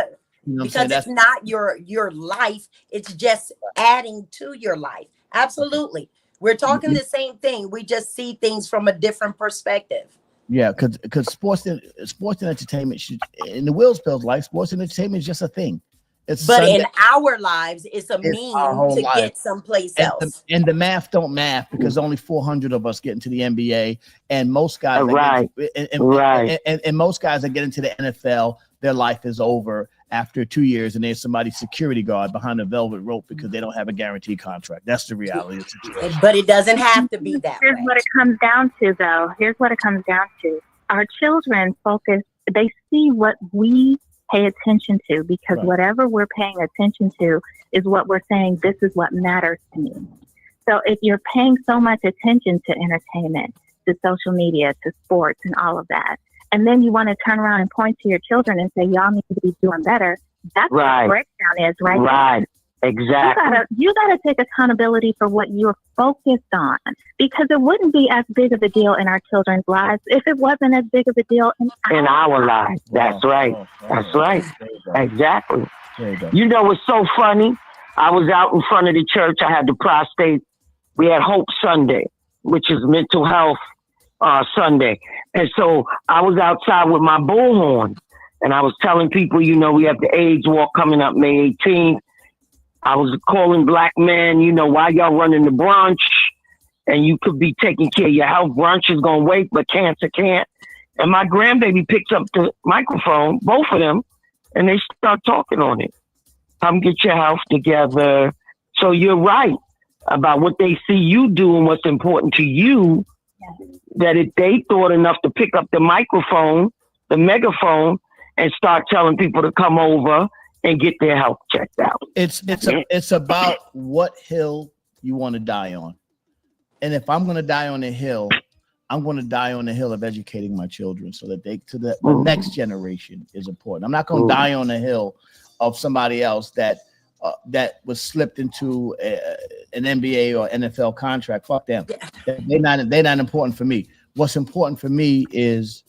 Because it's not your life, it's just adding to your life. Absolutely. We're talking the same thing. We just see things from a different perspective. Yeah, because sports and entertainment in the Willspell's life, sports and entertainment is just a thing. But Sunday, in our lives, it's a means to get someplace else. And the math don't math because only 400 of us get into the NBA, and most guys and most guys that get into the NFL, their life is over after 2 years, and there's somebody's security guard behind a velvet rope because they don't have a guaranteed contract. That's the reality of the situation. But it doesn't have to be that way. Here's what it comes down to, though. Here's what it comes down to. Our children focus, they see what we pay attention to, because whatever we're paying attention to is what we're saying, this is what matters to me. So if you're paying so much attention to entertainment, to social media, to sports and all of that, and then you want to turn around and point to your children and say, y'all need to be doing better, that's what the breakdown is, right? Right. Exactly. You gotta take accountability for what you're focused on, because it wouldn't be as big of a deal in our children's lives if it wasn't as big of a deal in our lives. That's right. That's right. Exactly. You know what's so funny? I was out in front of the church. I had the prostate. We had Hope Sunday, which is mental health Sunday. And so I was outside with my bullhorn and I was telling people, you know, we have the AIDS walk coming up May 18th. I was calling black men, you know, why y'all running the brunch? And you could be taking care of your health. Brunch is going to wait, but cancer can't. And my grandbaby picks up the microphone, both of them, and they start talking on it. Come get your health together. So you're right about what they see you do and what's important to you, that if they thought enough to pick up the microphone, the megaphone, and start telling people to come over and get their health checked out. It's about what hill you want to die on. And if I'm going to die on a hill, I'm going to die on the hill of educating my children so that the next generation is important. I'm not going to die on the hill of somebody else that was slipped into an NBA or NFL contract. Fuck them. They're not important for me. What's important for me is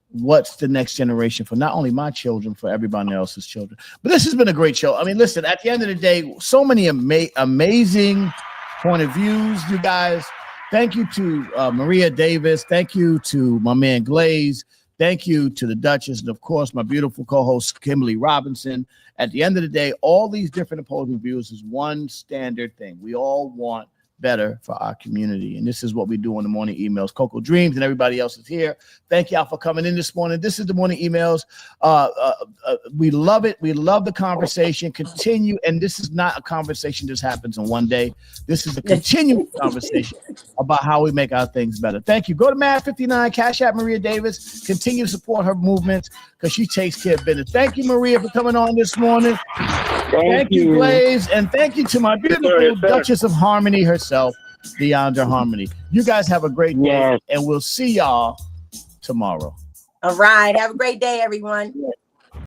what's the next generation for not only my children, for everybody else's children. But this has been a great show. I mean, listen, at the end of the day, so many amazing point of views, you guys. Thank you to Maria Davis. Thank you to my man Glaze. Thank you to the Duchess. And of course, my beautiful co-host, Kimberly Robinson. At the end of the day, all these different opposing views is one standard thing. We all want better for our community. And this is what we do on the morning emails. Coco Dreams and everybody else is here. Thank y'all for coming in this morning. This is the morning emails. We love it. We love the conversation. Continue. And this is not a conversation that just happens in one day. This is a continuing conversation about how we make our things better. Thank you. Go to Mad 59, Cash App Maria Davis. Continue to support her movements because she takes care of business. Thank you, Maria, for coming on this morning. Thank you, Blaze. And thank you to my beautiful Duchess of Harmony herself, Deandra Harmony. You guys have a great day, and we'll see y'all tomorrow. All right. Have a great day, everyone.